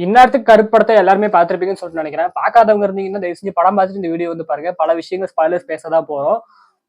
இந்நேரத்துக்கு கருப்பு படத்தை எல்லாருமே பார்த்திருப்பீங்கன்னு சொல்லிட்டு நினைக்கிறேன். பார்க்காதவங்க இருந்தீங்கன்னா தயவு செஞ்சு படம் பார்த்துட்டு இந்த வீடியோ வந்து பாருங்க. பல விஷயங்கள் ஸ்பாய்லர்ஸ் பேச தான் போறோம்.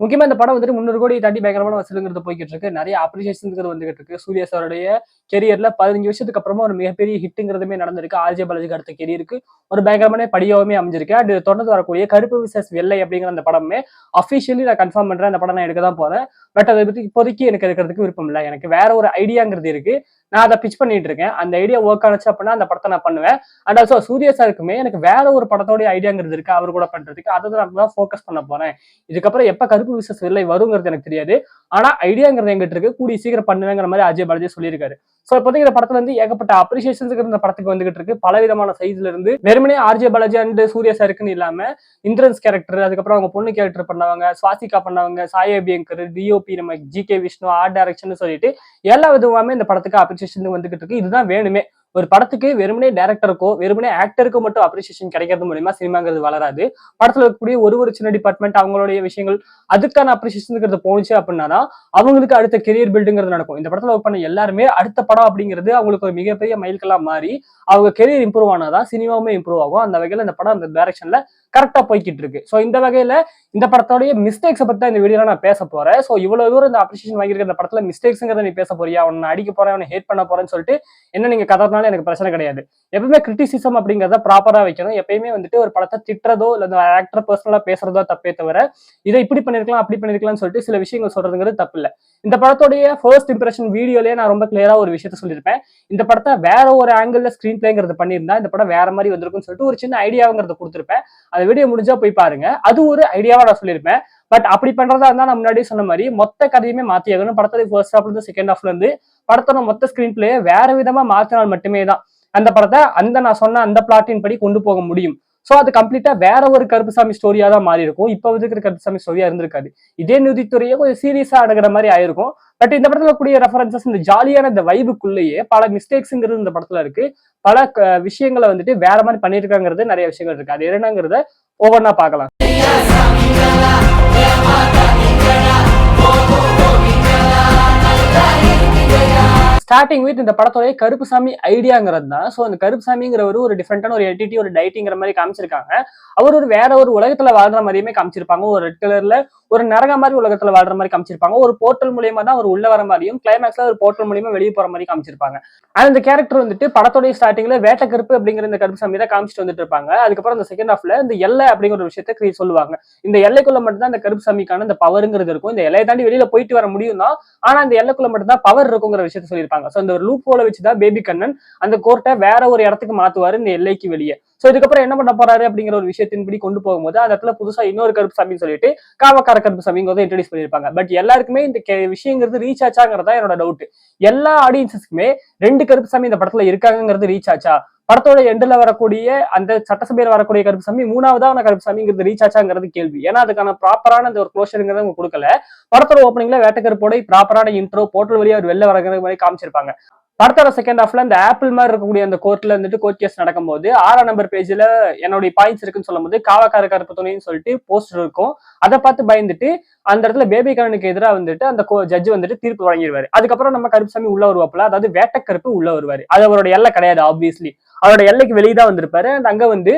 முக்கியமா இந்த படம் வந்துட்டு 300 கோடி தாண்டி பயங்கரமான வசூலுங்கிறது போய்க்கிட்டு இருக்கு. நிறைய அப்ரிசியேஷன்ஸ் வந்துகிட்டு இருக்கு. சூர்யா சாருடைய கெரியர்ல 15 வருஷத்துக்கு அப்புறமா ஒரு மிகப்பெரிய ஹிட்டுங்கிறதுமே நடந்திருக்கு. ஆர்ஜே பாலாஜிக்கு அடுத்த கெரியருக்கு ஒரு பயங்கரமான படியாவுமே அமைஞ்சிருக்கு. அண்ட் தொடர்ந்து வரக்கூடிய கருப்பு விசஸ் வெள்ளை அப்படிங்கிற அந்த படமே அஃபிஷியலி நான் கன்ஃபார்ம் பண்றேன். அந்த படம் நான் எடுக்க தான் போறேன். பட் அதை பத்தி இப்போதைக்கு எனக்கு எடுக்கிறதுக்கு விருப்பம் இல்லை. எனக்கு வேற ஒரு ஐடியாங்கிறது இருக்கு. நான் அதை பிச் பண்ணிட்டு இருக்கேன். அந்த ஐடியா ஒர்க் ஆனிச்சு அப்படின்னா அந்த படத்தை நான் பண்ணுவேன். அண்ட் ஆல்சோ சூர்யா சாருக்குமே எனக்கு வேற ஒரு படத்தோட ஐடியாங்கிறது இருக்கு அவர் கூட பண்றதுக்கு. அதை தான் ஃபோக்கஸ் பண்ண போறேன். இதுக்கப்புறம் எப்ப கருப்பு விசஸ் வெள்ளை வருங்கிறது எனக்கு தெரியாது. ஆனா ஐடியாங்கிறது எங்கிட்ட இருக்கு. கூடிய சீக்கிரம் பண்ணுவேங்கிற மாதிரி அஜய் பாலாஜி சொல்லியிருக்காரு. சோ இப்போதைக்கு இந்த படத்துல இருந்து ஏகப்பட்ட அப்ரிசியேஷன்ஸ் இந்த படத்துக்கு வந்துகிட்டு இருக்கு. பல விதமான சைஸ்ல இருந்து வெறுமனே ஆர்ஜே பாலாஜி அண்ட் சூர்யா சாருக்குன்னு இல்லாம இந்திரன்ஸ் கேரக்டர், அதுக்கப்புறம் அவங்க பொண்ணு கேரக்டர் பண்ணவங்க, சுவாசிகா பண்ணவங்க, சாய் அபியங்கர், டிஓபி நம்ம ஜி.கே. விஷ்ணு, ஆர்ட் டைரக்ஷன் சொல்லிட்டு எல்லா விதமாமே இந்த படத்துக்கு அப்ரிசியேஷன் வந்துகிட்டு இருக்கு. இதுதான் வேணுமே. ஒரு படத்துக்கு வெறுமனே டைரக்டருக்கோ வெறுமனே ஆக்டருக்கோ மட்டும் அப்ரிசியேஷன் கிடைக்கிறது மூலியமா சினிமாங்கிறது வளராது. படத்துல இருக்கக்கூடிய ஒரு சின்ன டிபார்ட்மெண்ட் அவங்களுடைய விஷயங்கள் அதுக்கான அப்ரிசியேஷன் போனுச்சு அப்படின்னா அவங்களுக்கு அடுத்த கெரியர் பில்டுங்கிறது நடக்கும். இந்த படத்துல ஒர்க் பண்ண எல்லாருமே அடுத்த படம் அப்படிங்கிறது அவங்களுக்கு ஒரு மிகப்பெரிய மைல்கல்லா மாறி அவங்க கெரியர் இம்ப்ரூவ் ஆனாதான் சினிமாவுமே இம்ப்ரூவ் ஆகும். அந்த வகையில இந்த படம் அந்த டைரக்ஷன்ல கரெக்டா போய்கிட்டு இருக்கு. சோ இந்த வகையில இந்த படத்தோடைய மிஸ்டேக்ஸ் பத்தி தான் இந்த வீடியோல நான் பேச போறேன். சோ இவ்வளவு தூரம் இந்த அப்ரிசியேஷன் வாங்கியிருக்க இந்த படத்துல மிஸ்டேக்ஸ்ங்கிறத நீ பேச போறியா, அவனை அடிக்க போறேன், அவனை ஹேட் பண்ண போறேன்னு சொல்லிட்டு என்ன நீங்க கதறனால எனக்கு பிரச்சனை கிடையாது. எப்பவுமே கிரிட்டிசிசம் அப்படிங்கிறத ப்ராப்பரா வைக்கணும். எப்பயுமே வந்துட்டு ஒரு படத்தை திட்டுறதோ இல்ல ஆக்டர் பர்சனலா பேசுறதோ தப்பே தவிர இதை இப்படி பண்ணிருக்கலாம் அப்படி பண்ணிருக்கலாம்னு சொல்லிட்டு சில விஷயங்கள் சொல்றதுங்கிறது தப்பு இல்ல. இந்த படத்தோடைய ஃபர்ஸ்ட் இம்ப்ரெஷன் வீடியோலயே நான் ரொம்ப கிளியரா ஒரு விஷயத்த சொல்லியிருப்பேன். இந்த படத்தை வேற ஒரு ஆங்கிள் ஸ்கிரீன் பிளேங்கிறது பண்ணியிருந்தா இந்த படம் வேற மாதிரி வந்திருக்கும்னு சொல்லிட்டு ஒரு சின்ன ஐடியாங்கிறத கொடுத்திருப்பேன். அந்த வீடியோ முடிஞ்சா போய் பாருங்க. அது ஒரு ஐடியாவா நான் சொல்லியிருப்பேன். பட் அப்படி பண்றதா இருந்தா நான் முன்னாடியே சொன்ன மாதிரி மொத்த கதையுமே மாத்தி ஆகணும். படத்தோட ஃபர்ஸ்ட் ஹாஃப்ல இருந்து செகண்ட் ஹாஃப்ல இருந்து படத்தோட மொத்த ஸ்கிரீன் பிளே வேற விதமா மாத்தினால் மட்டுமே தான் அந்த படத்தை நான் சொன்ன அந்த பிளாட்டின் படி கொண்டு போக முடியும். சோ அது கம்ப்ளீட்டா வேற ஒரு கருப்புசாமி ஸ்டோரியா தான் மாறி இருக்கும். இப்ப இருக்கிற கருப்புசாமி ஸ்டோரியா இருந்திருக்காது. இதே நிதித்துறையே கொஞ்சம் சீரியஸா அடங்குற மாதிரி ஆயிருக்கும். பட் இந்த படத்துல கூடிய ரெஃபரன்சஸ் இந்த ஜாலியான இந்த வைபுக்குள்ளேயே பல மிஸ்டேக்ஸ்ங்கிறது இந்த படத்துல இருக்கு. பல விஷயங்களை வந்துட்டு வேற மாதிரி பண்ணிருக்காங்கிறது நிறைய விஷயங்கள் இருக்கு. அது என்னங்கிறத ஒவ்வொன்னா பார்க்கலாம். ஸ்டார்டிங் வித் இந்த படத்தோட கருப்புசாமி ஐடியாங்கிறது தான். சோ அந்த கருப்புசாமிங்கிறவர் ஒரு டிஃப்ரெண்டான ஒரு என்டிட்டி, ஒரு டைட்டிங்கிற மாதிரி காமிச்சிருக்காங்க. அவர் ஒரு வேற ஒரு உலகத்துல வாழ்ற மாதிரியுமே காமிச்சிருப்பாங்க. ஒரு ரெட் கலர்ல ஒரு நரக மாதிரி உலகத்துல வாழ்ற மாதிரி காமிச்சிருப்பாங்க. ஒரு போர்ட்டல் மூலியமா தான் அவர் உள்ள வர மாதிரியும் கிளைமேக்ஸ்ல ஒரு போர்ட்டல் மூலியமா வெளியே போற மாதிரி காமிச்சிருப்பாங்க. அந்த கேரக்டர் வந்துட்டு படத்தோட ஸ்டார்டிங்ல வேட்ட கருப்பு அப்படிங்கிற இந்த கருப்புசாமி தான் காமிச்சிட்டு வந்துட்டு இருப்பாங்க. அதுக்கப்புறம் அந்த செகண்ட் ஹாஃப்ல இந்த எல்லை அப்படிங்கிற ஒரு விஷயத்த சொல்லுவாங்க. இந்த எல்லைக்குள்ள மட்டும் தான் இந்த கருப்புசாமிக்கான இந்த பவருங்கிறது இருக்கும். இந்த எல்லையை தாண்டி வெளியில போயிட்டு வர முடியும் தான். ஆனா இந்த எல்லைக்குள்ள மட்டும் தான் பவர் இருக்குங்கிற விஷயத்த சொல்லியிருப்பாங்க. சோ இந்த ஒரு லூப் ஹோல வச்சுதான் பேபி கண்ணன் அந்த கோர்ட்டை வேற ஒரு இடத்துக்கு மாத்துவாரு இந்த எல்லைக்கு வெளியே. சோ இதுக்கப்புறம் என்ன பண்ண போறாரு அப்படிங்கிற ஒரு விஷயத்தின்படி கொண்டு போகும்போது அந்த இடத்துல புதுசா இன்னொரு கருப்புசாமின்னு சொல்லிட்டு காவக்கார கருப்புசாமிங்கிறத இன்ட்ரோடியூஸ் பண்ணிருப்பாங்க. பட் எல்லாருக்குமே இந்த விஷயங்கிறது ரீச் ஆச்சாங்கிறதா என்னோட டவுட். எல்லா ஆடியன்ஸஸ்க்குமே 2 கருப்புசாமி இந்த படத்துல இருக்காங்கிறது ரீச் ஆச்சா, படத்தோட எண்டுல வரக்கூடிய அந்த சட்டசபையில வரக்கூடிய கருப்புசாமி மூணாவதான கருப்புசாமிங்கிறது ரீச் ஆச்சாங்கிறது கேள்வி. ஏன்னா அதுக்கான ப்ராப்பரான அந்த ஒரு க்ளோஷருங்கிறத அவங்க கொடுக்கல. படத்தோட ஓப்பனிங்ல வேட்டக்கருப்போட ப்ராப்பரான இன்ட்ரோ போர்ட்டல் வழியா அவர் வெளில வரங்கிற மாதிரி காமிச்சிருப்பாங்க. படத்தோட செகண்ட் ஹாஃப்ல அந்த ஆப்பிள் மாதிரி இருக்கக்கூடிய அந்த கோர்ட்ல வந்துட்டு கோர்ட் கேஸ் நடக்கும்போது 6ஆம் நம்பர் பேஜ்ல என்னுடைய பாயிண்ட்ஸ் இருக்குன்னு சொல்லும் போது காவக்கார கருப்பு துணைன்னு சொல்லிட்டு போஸ்டர் இருக்கும். அதை பார்த்து பயந்துட்டு அந்த இடத்துல பேபி கண்ணனுக்கு எதிராக வந்துட்டு அந்த ஜட்ஜ் வந்துட்டு தீர்ப்பு வழங்கிடுவாரு. அதுக்கப்புறம் நம்ம கருப்புசாமி உள்ள வருவாப்புல, அதாவது வேட்டக்கருப்பு உள்ள வருவாரு. அது அவரோட எல்லை கிடையாது. ஆப்வியஸ்லி அவரோட எல்லைக்கு வெளியே தான் வந்திருப்பாரு. அண்ட் அங்க வந்து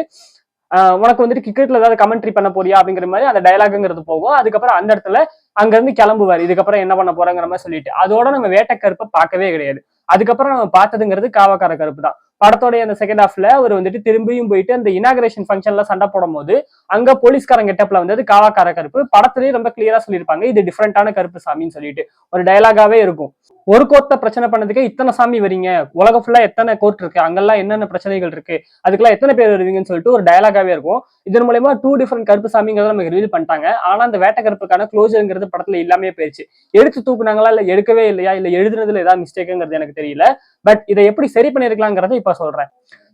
உனக்கு வந்துட்டு கிரிக்கெட்ல ஏதாவது கமெண்ட்ரி பண்ண போறியா அப்படிங்கிற மாதிரி அந்த டயலாக்ங்கிறது போகும். அதுக்கப்புறம் அந்த இடத்துல அங்க இருந்து கிளம்புவாரு. இதுக்கப்புறம் என்ன பண்ண போறாங்கிற மாதிரி சொல்லிட்டு அதோட நம்ம வேட்டக்கருப்பை பார்க்கவே கிடையாது. அதுக்கப்புறம் நம்ம பார்த்ததுங்கிறது காவக்கார கருப்பு தான். படத்தோடைய அந்த செகண்ட் ஹாஃப்ல அவர் வந்துட்டு திரும்பியும் போயிட்டு அந்த இனாகரேஷன் ஃபங்க்ஷன்ல சண்டை போடும் போது அங்க போலீஸ்காரங்க கெட்டப்ல வந்து காவக்கார கருப்பு படத்துலயே ரொம்ப கிளியரா சொல்லியிருப்பாங்க. இது டிஃப்ரெண்டான கருப்பு சாமின்னு சொல்லிட்டு ஒரு டயலாகாவே இருக்கும். ஒரு கோர்ட்டை பிரச்சனை பண்ணதுக்கு இத்தனை சாமி வரீங்க, உலகம் ஃபுல்லா எத்தனை கோர்ட் இருக்கு, அங்கெல்லாம் என்னென்ன பிரச்சனைகள் இருக்கு, அதுக்கெல்லாம் எத்தனை பேர் வருவீங்கன்னு சொல்லிட்டு ஒரு டயலாகாவே இருக்கும். இதன் மூலமா 2 டிஃபரெண்ட் கருப்பு சாமிங்கிறத நமக்கு ரிவீல் பண்ணிட்டாங்க. ஆனா அந்த வேட்ட கருப்புக்கான க்ளோஜர்ங்கிறது படத்துல இல்லாமே போயிடுச்சு. எடுத்து தூக்குனாங்களா இல்ல எடுக்கவே இல்லையா இல்ல எழுதுனதுல ஏதாவது மிஸ்டேக்குங்கிறது எனக்கு தெரியல. பட் இதை எப்படி சரி பண்ணிருக்கலாங்கிறத இப்ப சொல்றேன்.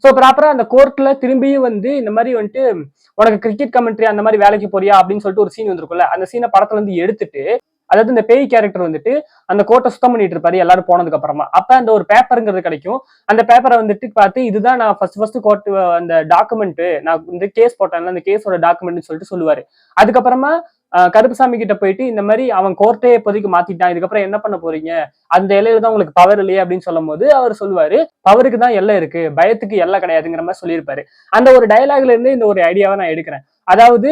சோ ப்ராப்பரா அந்த கோர்ட்ல திரும்பியும் வந்து இந்த மாதிரி வந்துட்டு உனக்கு கிரிக்கெட் கமெண்ட்ரி அந்த மாதிரி வேலைக்கு போறியா அப்படின்னு சொல்லிட்டு ஒரு சீன் வந்திருக்கும்ல, அந்த சீனை படத்துல இருந்து எடுத்துட்டு அதாவது இந்த பேய் கேரக்டர் வந்துட்டு அந்த கோர்ட்டை சுத்தம் பண்ணிட்டு இருப்பாரு எல்லாரும் போனதுக்கு அப்புறமா. அப்ப அந்த ஒரு பேப்பருங்கிறது கிடைக்கும். அந்த பேப்பரை வந்துட்டு பார்த்து இதுதான் நான் ஃபர்ஸ்ட் கோர்ட் அந்த டாக்குமெண்ட் நான் இந்த கேஸ் போட்டேன்ல அந்த கேஸோட டாக்குமெண்ட்னு சொல்லிட்டு சொல்லுவாரு. அதுக்கப்புறமா கருப்புசாமி கிட்ட போயிட்டு இந்த மாதிரி அவன் கோர்ட்டே இப்போதைக்கு மாத்திட்டான், இதுக்கப்புறம் என்ன பண்ண போறீங்க, அந்த எல்லையில தான் உங்களுக்கு பவர் இல்லையே அப்படின்னு சொல்லும் போது அவர் சொல்லுவாரு, பவருக்கு தான் எல்லை இருக்கு, பயத்துக்கு எல்லை கிடையாதுங்கிற மாதிரி சொல்லியிருப்பாரு. அந்த ஒரு டயலாக்ல இருந்து இந்த ஒரு ஐடியாவை நான் எடுக்கிறேன். அதாவது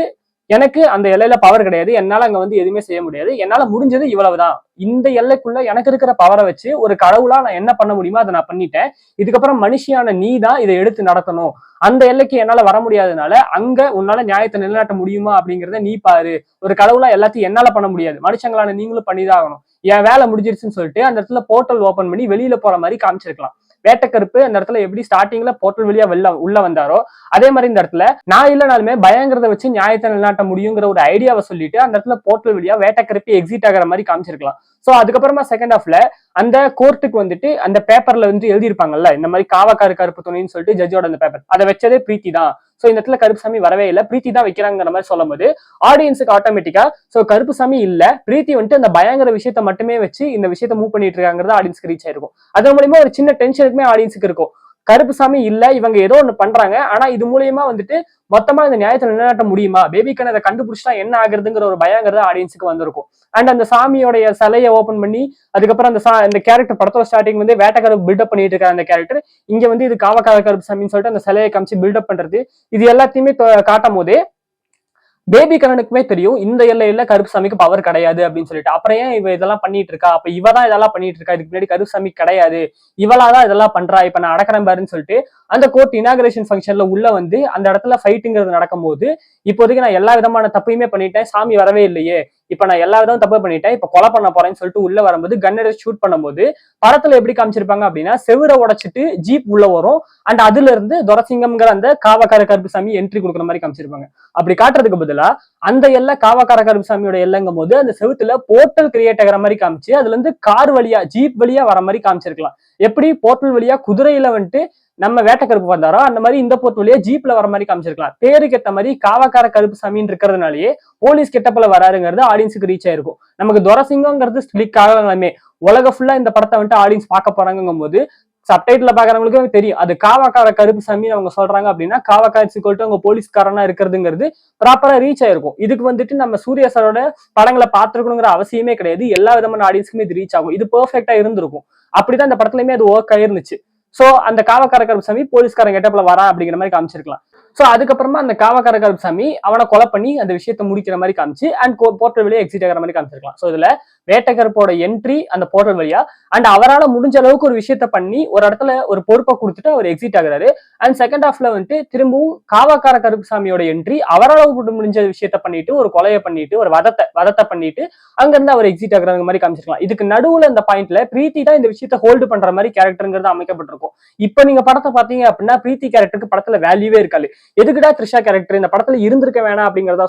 எனக்கு அந்த எல்லையில பவர் கிடையாது, என்னால அங்க வந்து எதுவுமே செய்ய முடியாது, என்னால முடிஞ்சது இவ்வளவுதான், இந்த எல்லைக்குள்ள எனக்கு இருக்கிற பவரை வச்சு ஒரு கடவுளா நான் என்ன பண்ண முடியுமோ அதை நான் பண்ணிட்டேன், இதுக்கப்புறம் மனுஷியான நீ தான் இதை எடுத்து நடத்தணும், அந்த எல்லைக்கு என்னால வர முடியாதனால அங்க உன்னால நியாயத்தை நிலைநாட்ட முடியுமா அப்படிங்கிறத நீ பாரு, ஒரு கடவுளா எல்லாத்தையும் என்னால பண்ண முடியாது, மனுஷங்களான நீங்களும் பண்ணிதான் ஆகணும், என் வேலை முடிஞ்சிருச்சுன்னு சொல்லிட்டு அந்த இடத்துல போர்ட்டல் ஓபன் பண்ணி வெளியில போற மாதிரி காமிச்சிருக்கலாம். வேட்டக்கருப்பு அந்த இடத்துல எப்படி ஸ்டார்டிங்ல போர்ட்டல் வழியா உள்ள வந்தாரோ அதே மாதிரி இந்த இடத்துல நான் இல்லைனாலுமே பயங்கரத வச்சு நியாயத்தை நிலைநாட்ட முடியுங்கிற ஒரு ஐடியாவை சொல்லிட்டு அந்த இடத்துல போர்ட்டல் வழியா வேட்டக்கருப்பு எக்ஸிட் ஆகிற மாதிரி காமிச்சிருக்கலாம். சோ அதுக்கப்புறமா செகண்ட் ஹாஃப்ல அந்த கோர்ட்டுக்கு வந்துட்டு அந்த பேப்பர்ல வந்து எழுதியிருப்பாங்கல்ல, இந்த மாதிரி காவக்காரு கருப்பு துணின்னு சொல்லிட்டு ஜட்ஜோட அந்த பேப்பர் அதை வச்சதே பிரீத்தி தான், சோ இந்த இடத்துல கருப்புசாமி வரவே இல்லை, பிரீத்தி தான் வைக்கிறாங்கிற மாதிரி சொல்லும் போது ஆடியன்ஸுக்கு ஆட்டோமேட்டிக்கா சோ கருப்புசாமி இல்ல, பிரீத்தி வந்துட்டு அந்த பயங்கர விஷயத்த மட்டுமே வச்சு இந்த விஷயத்த மூவ் பண்ணிட்டு இருக்காங்கிறது ஆடியன்ஸ்க்கு ரீச் ஆயிருக்கும். அதன் மூலியமா ஒரு சின்ன டென்ஷனுக்குமே ஆடியன்ஸுக்கு இருக்கும், கருப்புசாமி இல்ல இவங்க ஏதோ ஒண்ணு பண்றாங்க, ஆனா இது மூலியமா வந்துட்டு மொத்தமா இந்த நியாயத்தை நிலைநாட்ட முடியுமா, பேபிக்கான அதை கண்டுபிடிச்சா என்ன ஆகுறதுங்கிற ஒரு பயங்கிறது ஆடியன்ஸுக்கு வந்திருக்கும். அண்ட் அந்த சாமியோடைய சிலையை ஓபன் பண்ணி அதுக்கப்புறம் அந்த கேரக்டர் படத்தோட ஸ்டார்டிங் வந்து வேட்டக்காரர் பில்டப் பண்ணிட்டு இருக்காரு அந்த கேரக்டர், இங்க வந்து இது காவக்கார கருப்புசாமின்னு சொல்லிட்டு அந்த சிலையை காமிச்சு பில்டப் பண்றது, இது எல்லாத்தையுமே காட்டும் போதே பேபி கண்ணனுக்குமே தெரியும் இந்த எல்லையில கருப்புசாமிக்கு பவர் கிடையாது அப்படின்னு சொல்லிட்டு, அப்புறம் ஏன் இவ இதெல்லாம் பண்ணிட்டு இருக்கா, அப்ப இவதான் இதெல்லாம் பண்ணிட்டு இருக்கா, இதுக்கு முன்னாடி கருப்புசாமி கிடையாது, இவளாதான் இதெல்லாம் பண்றா, இப்ப நான் அடக்கிறேன் பாருன்னு சொல்லிட்டு அந்த கோர்ட் இனாகரேஷன் ஃபங்க்ஷன்ல உள்ள வந்து அந்த இடத்துல ஃபைட்டுங்கிறது நடக்கும் போது இப்போதைக்கு நான் எல்லா விதமான தப்பையுமே பண்ணிட்டேன், சாமி வரவே இல்லையே, இப்ப நான் எல்லா விதமும் தப்பு பண்ணிட்டேன், இப்ப கொலை பண்ண போறேன்னு சொல்லிட்டு உள்ள வரும்போது கன் எடுத்து ஷூட் பண்ணும்போது படத்துல எப்படி காமிச்சிருப்பாங்க அப்படின்னா செவுரை உடைச்சிட்டு ஜீப் உள்ள வரும், அண்ட் அதுல இருந்து துரசிங்கம்ங்கிற அந்த காவக்கார கருப்புசாமி என்ட்ரி கொடுக்குற மாதிரி காமிச்சிருப்பாங்க. அப்படி காட்டுறதுக்கு பதிலா அந்த எல்லை காவக்கார கருப்புசாமியோட எல்லைங்கும் போது அந்த செவுத்துல போர்ட்டல் கிரியேட் ஆகிற மாதிரி காமிச்சு அதுல இருந்து கார் வழியா ஜீப் வழியா வர மாதிரி காமிச்சிருக்கலாம். எப்படி போர்ட்டல் வழியா குதிரையில வந்துட்டு நம்ம வேட்டக்கருப்பு வந்தாரோ அந்த மாதிரி இந்த போர்ட் வழியா ஜீப்ல வர மாதிரி காமிச்சிருக்கலாம். பேருக்கு ஏத்த மாதிரி காவக்கார கருப்புசாமின்னு இருக்கிறதுனாலயே போலீஸ் கெட்டப்பல வராருங்கிறது ஆடியன்ஸுக்கு ரீச் ஆயிருக்கும். நமக்கு துரசிங்கம்ங்கிறது கிளிக் ஆகலாமே, உலக ஃபுல்லா இந்த படத்தை வந்துட்டு ஆடியன்ஸ் பார்க்க போறாங்கும் போது சப்டைட்டில பாக்குறவங்களுக்கு தெரியும் அது காவக்கார கருப்புசாமி அவங்க சொல்றாங்க அப்படின்னா காவக்கார சிக்கல்ட்டு அவங்க போலீஸ்காரனா இருக்கிறதுங்கிறது ப்ராப்பரா ரீச் ஆயிருக்கும். இதுக்கு வந்துட்டு நம்ம சூர்யா சாரோட படங்களை பார்த்துருக்கணுங்கிற அவசியமே கிடையாது, எல்லா விதமான ஆடியன்ஸ்க்குமே இது ரீச் ஆகும், இது பெர்ஃபெக்டா இருந்திருக்கும். அப்படிதான் இந்த படத்துலயுமே அது ஒர்க் ஆயிருந்துச்சு. சோ அந்த காவக்கார கருப்புசாமி போலீஸ்காரன் கெட்டப்ல வரான் அப்படிங்கிற மாதிரி காமிச்சிருக்கலாம். சோ அதுக்கப்புறமா அந்த காவக்கார கருப்புசாமி அவனை கொலை பண்ணி அந்த விஷயத்த முடிக்கிற மாதிரி காமிச்சு அண்ட் போர்ட்டல் வழியா எக்ஸிட் ஆகிற மாதிரி காமிச்சிருக்கலாம். சோ இதுல வேட்டக்கருப்போட என்ட்ரி அந்த போர்ட்டல் வழியா அண்ட் அவரால் முடிஞ்ச அளவுக்கு ஒரு விஷயத்த பண்ணி ஒரு இடத்துல ஒரு பொறுப்பை கொடுத்துட்டு அவர் எக்ஸிட் ஆகுறாரு. அண்ட் செகண்ட் ஹாஃப்ல வந்துட்டு திரும்பவும் காவக்கார கருப்புசாமியோட என்ட்ரி அவரால் முடிஞ்ச விஷயத்த பண்ணிட்டு ஒரு கொலையை பண்ணிட்டு ஒரு வதத்தை பண்ணிட்டு அங்கிருந்து அவர் எக்ஸிட் ஆகுற மாதிரி காமிச்சிருக்கலாம். இதுக்கு நடுவுல இந்த பாயிண்ட்ல பிரீத்தி தான் இந்த விஷயத்த ஹோல்டு பண்ற மாதிரி கேரக்டருங்கிறது அமைக்கப்பட்டிருக்கும். இப்ப நீங்க படத்தை பாத்தீங்க அப்படின்னா பிரீத்தி கேரக்டருக்கு படத்துல வேல்யூவே இருக்காது, எதுக்குடா த்ரிஷா கேரக்டர் இந்த படத்துல இருந்திருக்க வேணாம் அப்படிங்கறதா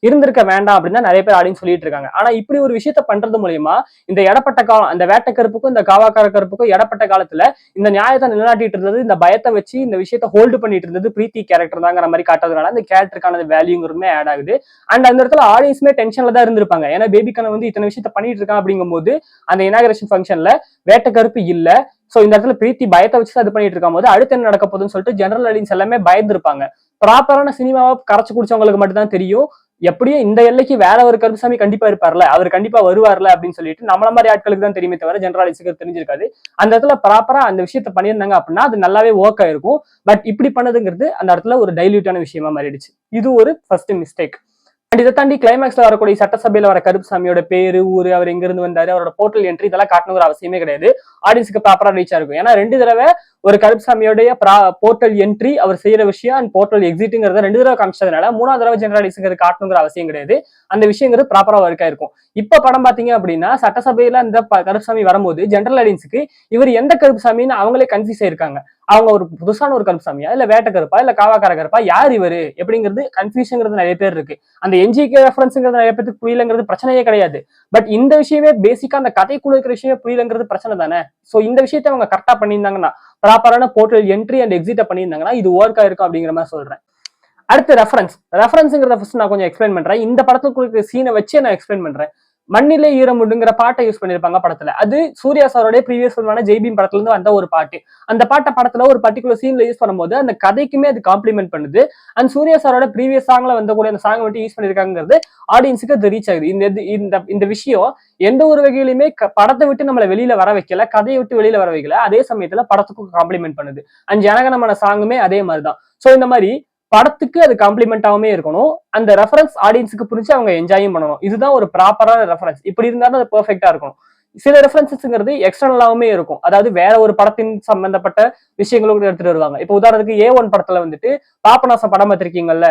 இருந்திருக்க வேண்டாம் அப்படின்னு நிறைய பேர் ஆடியன்ஸ் சொல்லிட்டு இருக்காங்க. ஆனா இப்படி ஒரு விஷயத்த பண்றது மூலியமா இந்த இடப்பட்ட காலம் அந்த வேட்டக்கருப்புக்கும் இந்த காவாக்கார கருப்புக்கும் இடப்பட்ட காலத்துல இந்த நியாயத்தை நிலைநாட்டிட்டு இருந்தது, இந்த பயத்தை வச்சு இந்த விஷயத்த ஹோல்டு பண்ணிட்டு இருந்தது பிரீத்தி கேரக்டர் தாங்கிற மாதிரி காட்டுறதுனால அந்த கேரக்டருக்கான வேல்யூங்கிறதுமே ஆட் ஆகுது. அண்ட் அந்த இடத்துல ஆடியன்ஸுமே டென்ஷன்ல தான் இருந்திருப்பாங்க, ஏன்னா பேபிக்கான வந்து இத்தனை விஷயத்த பண்ணிட்டு இருக்கான் அப்படிங்கும் போது அந்த இனாகரேஷன் ஃபங்க்ஷன்ல வேட்டக்கருப்பு இல்ல, சோ இந்த இடத்துல பிரீத்தி பயத்தை வச்சு அது பண்ணிட்டு இருக்கும் போது அடுத்து என்ன நடக்க போகுதுன்னு சொல்லிட்டு ஜெனரல் ஆடியன்ஸ் எல்லாமே பயந்துருப்பாங்க. ப்ராப்பரான சினிமாவை கரைச்சு குடிச்சவங்களுக்கு மட்டும் தான் தெரியும் எப்படியும் இந்த எல்லைக்கு வேற ஒரு கருப்புசாமி கண்டிப்பா இருப்பார்ல, அவர் கண்டிப்பா வருவார்ல அப்படின்னு சொல்லிட்டு நம்மள மாதிரி ஆட்களுக்கு தான் தெரியுமே தவிர ஜெனரல் ஆடியன்ஸுக்கு தெரிஞ்சிருக்காது. அந்த இடத்துல ப்ராப்பரா அந்த விஷயத்த பண்ணியிருந்தாங்க அப்படின்னா அது நல்லாவே ஒர்க் ஆயிருக்கும். பட் இப்படி பண்ணதுங்கிறது அந்த இடத்துல ஒரு டைல்யூட்டான விஷயமா மாறிடுச்சு. இது ஒரு ஃபர்ஸ்ட் மிஸ்டேக். அண்ட் இதை தாண்டி கிளைமேக்ஸ்ல வரக்கூடிய சட்டசபையில வர கருப்புசாமியோட பேரு ஊரு அவர் எங்க இருந்து வந்தாரு அவரோட போர்ட்டல் என்ட்ரி இதெல்லாம் காட்டணுங்கிற அவசியமே கிடையாது, ஆடியன்ஸுக்கு ப்ராப்பரா ரீச் ஆயிருக்கும். ஏன்னா 2 தடவை ஒரு கருப்புசாமியோடைய போர்ட்டல் என்ட்ரி அவர் செய்யற விஷயம் அண்ட் போர்ட்டல் எக்ஸிட்ங்கிறத 2 தடவை காமிச்சதுனால 3வது தடவை ஜெனரல் ஆடியன்ஸுக்கு காட்டணுங்கிற அவசியம் கிடையாது, அந்த விஷயங்கிறது ப்ராப்பரா ஒர்க் ஆயிருக்கும். இப்ப படம் பாத்தீங்க அப்படின்னா சட்டசபையில அந்த கருப்புசாமி வரும்போது ஜெனரல் ஆடியன்ஸுக்கு இவர் எந்த கருப்புசாமின்னு அவங்களே கன்ஃபியூஸ் ஆயிருக்காங்க, அவங்க ஒரு புதுசான ஒரு கருப்புசாமியா இல்ல வேட்ட கருப்பா இல்ல காவாக்கார கருப்பா யார் இவரு எப்படிங்கிறது கன்ஃபியூஷன்ங்கிறது நிறைய பேர் இருக்கு. அந்த என்ஜிகே ரெஃபரன்ஸ்ங்கிறது நிறைய பேருக்கு புரியலங்கிறது பிரச்சனையே கிடையாது. பட் இந்த விஷயமே பேசிக்கா அந்த கதைக்குள்ள இருக்கிற விஷயமே புரியலங்கிறது பிரச்சனை தானே. சோ இந்த விஷயத்த அவங்க கரெக்டா பண்ணியிருந்தாங்கன்னா ப்ராப்பரான போர்ட்டல் என்ட்ரி அண்ட் எக்ஸிட்ட பண்ணியிருந்தாங்கன்னா இது ஒர்க் ஆயிருக்கும் அப்படிங்கிற மாதிரி சொல்றேன். அடுத்து ரெஃபரன்ஸ்ங்கிறத ஃபர்ஸ்ட் நான் கொஞ்சம் எக்ஸ்பிளைன் பண்றேன். இந்த படத்துக்குள்ள சீனை வச்சு நான் எக்ஸ்பிளைன் பண்றேன். மண்ணிலே ஈரமுண்டுங்கிற பாட்டை யூஸ் பண்ணிருப்பாங்க படத்துல. அது சூர்யா சாரோட ப்ரீவியஸ் ஃபிலிமான ஜெய்பீம் படத்துல இருந்து வந்த ஒரு பாட்டு. அந்த பாட்டை படத்துல ஒரு பர்டிகுலர் சீன்ல யூஸ் பண்ணும்போது அந்த கதைக்குமே அது காம்ப்ளிமெண்ட் பண்ணுது. அண்ட் சூர்யா சாரோட ப்ரீவியஸ் சாங்ல வந்த கூட அந்த சாங் வந்துட்டு யூஸ் பண்ணிருக்காங்கிறது ஆடியன்ஸுக்கு அது ரீச் ஆகுது. இந்த விஷயம் எந்த ஒரு வகையிலுமே படத்தை விட்டு நம்மளை வெளியில வர வைக்கல, கதையை விட்டு வெளியில வர வைக்கல, அதே சமயத்துல படத்துக்கும் காம்ப்ளிமெண்ட் பண்ணுது. அண்ட் ஜனகணமன சாங்குமே அதே மாதிரிதான். சோ இந்த மாதிரி படத்துக்கு அது காம்ப்ளிமெண்டாவே இருக்கணும். அந்த ரெஃபரன்ஸ் ஆடியன்ஸுக்கு புரிஞ்சு அவங்க என்ஜாயும் பண்ணணும். இதுதான் ஒரு ப்ராப்பரான ரெஃபரன்ஸ். இப்படி இருந்தாலும் அது பெர்ஃபெக்டா இருக்கும். சில ரெஃபரன்சஸ்ங்கிறது எக்ஸ்டர்னலாவுமே இருக்கும். அதாவது வேற ஒரு படத்தின் சம்பந்தப்பட்ட விஷயங்களும் எடுத்துட்டு வருவாங்க. இப்ப உதாரணத்துக்கு A1 படத்துல வந்துட்டு பாபநாசம் படம் பார்த்திருக்கீங்கல்ல,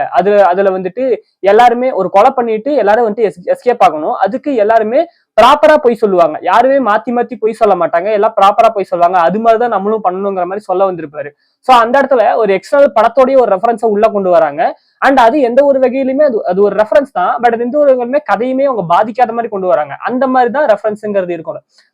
அதுல வந்துட்டு எல்லாருமே ஒரு கொலை பண்ணிட்டு எல்லாரும் வந்துட்டு எஸ்கேப் ஆகணும். அதுக்கு எல்லாருமே ப்ராப்பரா போய் சொல்லுவாங்க. யாருமே மாத்தி மாத்தி போய் சொல்ல மாட்டாங்க. எல்லாம் ப்ராப்பரா போய் சொல்லுவாங்க. அது மாதிரிதான் நம்மளும் பண்ணணுங்கிற மாதிரி சொல்ல வந்திருப்பாரு. சோ அந்த இடத்துல ஒரு எக்ஸ்டர்னல் படத்தோடய ஒரு ரெஃபரன்ஸை உள்ள கொண்டு வராங்க. அண்ட் அது எந்த ஒரு வகையிலுமே அது ஒரு ரெஃபரன்ஸ் தான். பட் அது எந்த ஒரு வகையிலுமே கதையுமே அவங்க பாதிக்காத மாதிரி கொண்டு வராங்க. அந்த மாதிரி தான் ரெஃபரன்ஸ்ங்கிறது இருக்கும்.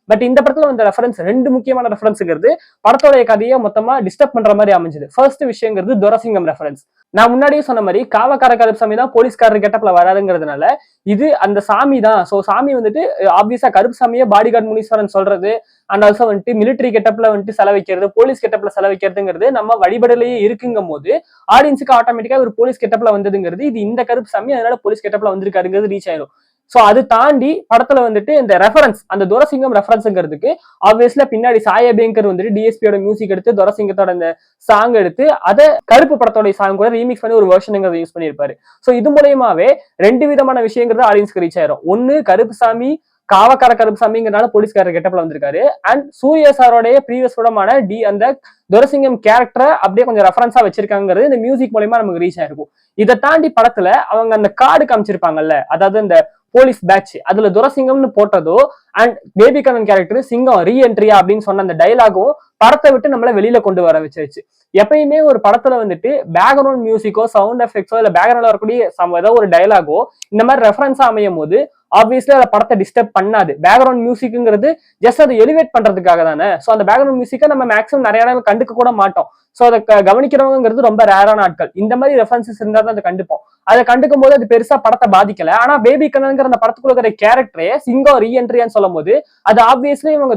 பட் இந்த படத்துல வந்து ரெஃபரன்ஸ் ரெண்டு முக்கியமான ரெஃபரன்ஸ்ங்கிறது படத்தோடைய கதையை மொத்தமா டிஸ்டர்ப் பண்ற மாதிரி அமைஞ்சது. ஃபர்ஸ்ட் விஷயங்கிறது துரசிங்கம் ரெஃபரன்ஸ். நான் முன்னாடியே சொன்ன மாதிரி காவக்கார கருப்புசாமி தான் போலீஸ்காரர் கெட்டப்ல வராதுங்கிறதுனால இது அந்த சாமி தான். சோ சாமி வந்துட்டு ஆப்வியஸா கருப்புசாமியே பாடி கார்டு முனீஸ்வரன் சொல்றது அண்ட் ஆல்சோ வந்துட்டு மிலிட்டரி கெட்டப்ல வந்துட்டு செலவைக்கிறது, போலீஸ் கெட்டப்ல செலவைக்கிறதுங்கிறது நம்ம வழிபடலையே இருக்குங்கும் போது ஆடியன்ஸுக்கு ஆட்டோமேட்டிக்கா ஒரு போலீஸ் கெட்டப்ல வந்ததுங்கிறது இது இந்த கருப்புசாமி அதனால போலீஸ் கெட்டப்ல வந்திருக்காருங்கிறது ரீச் ஆயிடும். சோ அது தாண்டி படத்துல வந்துட்டு இந்த ரெஃபரன்ஸ் அந்த துரசிங்கம் ரெஃபரன்ஸ்ங்கிறதுக்கு ஆப்வியஸ்ல பின்னாடி சாயபேங்கர் வந்துட்டு டிஎஸ்பியோட மியூசிக் எடுத்து துரசிங்கத்தோட அந்த சாங் எடுத்து அதை கருப்பு படத்தோட சாங் கூட ரீமிக்ஸ் பண்ணி ஒரு வெர்ஷனுங்கிறத யூஸ் பண்ணியிருப்பாரு. சோ இது மூலயமாவே ரெண்டு விதமான விஷயங்கிறது ஆடியன்ஸ்க்கு ரீச் ஆயிரும். ஒன்னு கருப்புசாமி காவக்கார கருப்புசாமிங்கிறனால போலீஸ்காரர் கெட்டப்ல வந்திருக்காரு. அண்ட் சூர்யா சாரோடைய ப்ரீவியஸ் படமான அந்த துரசிங்கம் கேரக்டரை அப்படியே கொஞ்சம் ரெஃபரன்ஸா வச்சிருக்காங்கிறது இந்த மியூசிக் மூலயமா நமக்கு ரீச் ஆயிருக்கும். இதை தாண்டி படத்துல அவங்க அந்த கார்டு காமிச்சிருப்பாங்கல்ல, அதாவது இந்த போலீஸ் பேட்ச் அதுல துரசிங்கம்னு போட்டதோ அண்ட் பேபி கண்ணன் கேரக்டர் சிங்கம் ரீஎன்ட்ரியா அப்படின்னு சொன்ன அந்த டைலாகும் படத்தை விட்டு நம்மள வெளியில கொண்டு வர வச்சிருச்சு. எப்பயுமே ஒரு படத்துல வந்துட்டு பேக்ரவுண்ட் மியூசிக்கோ சவுண்ட் எஃபெக்ட்ஸோ இல்ல பேக்ரவுண்ட்ல வரக்கூடிய ஏதோ ஒரு டைலாகோ இந்த மாதிரி ரெஃபரன்ஸா அமையும் போது ஆப்வியஸ்லி அதை படத்தை டிஸ்டர்ப் பண்ணாது. பேக்ரவுண்ட் மியூசிக்ங்கிறது ஜஸ்ட் அதை எலிவேட் பண்றதுக்காக தானே. சோ அந்த பேக்ரவுண்ட் மியூசிக்கை நம்ம மேக்ஸிமம் நிறைய நேரம் கண்டுக்க கூட மாட்டோம். சோ அதை கவனிக்கிறவங்கிறது ரொம்ப ரேரான ஆட்கள். இந்த மாதிரி ரெஃபரன்சஸ் இருந்தா தான் அதை கண்டுப்போம். அதை கண்டுக்கும் போது அது பெருசா படத்தை பாதிக்கல. ஆனா பேபி கண்ணன்ங்கிற அந்த படத்துக்குள்ள இருக்கிற கேரக்டரே சிங்கம் ரீஎன்ட்ரியான்னு சொல்லும் போது அது ஆப்வியஸ்லி இவங்க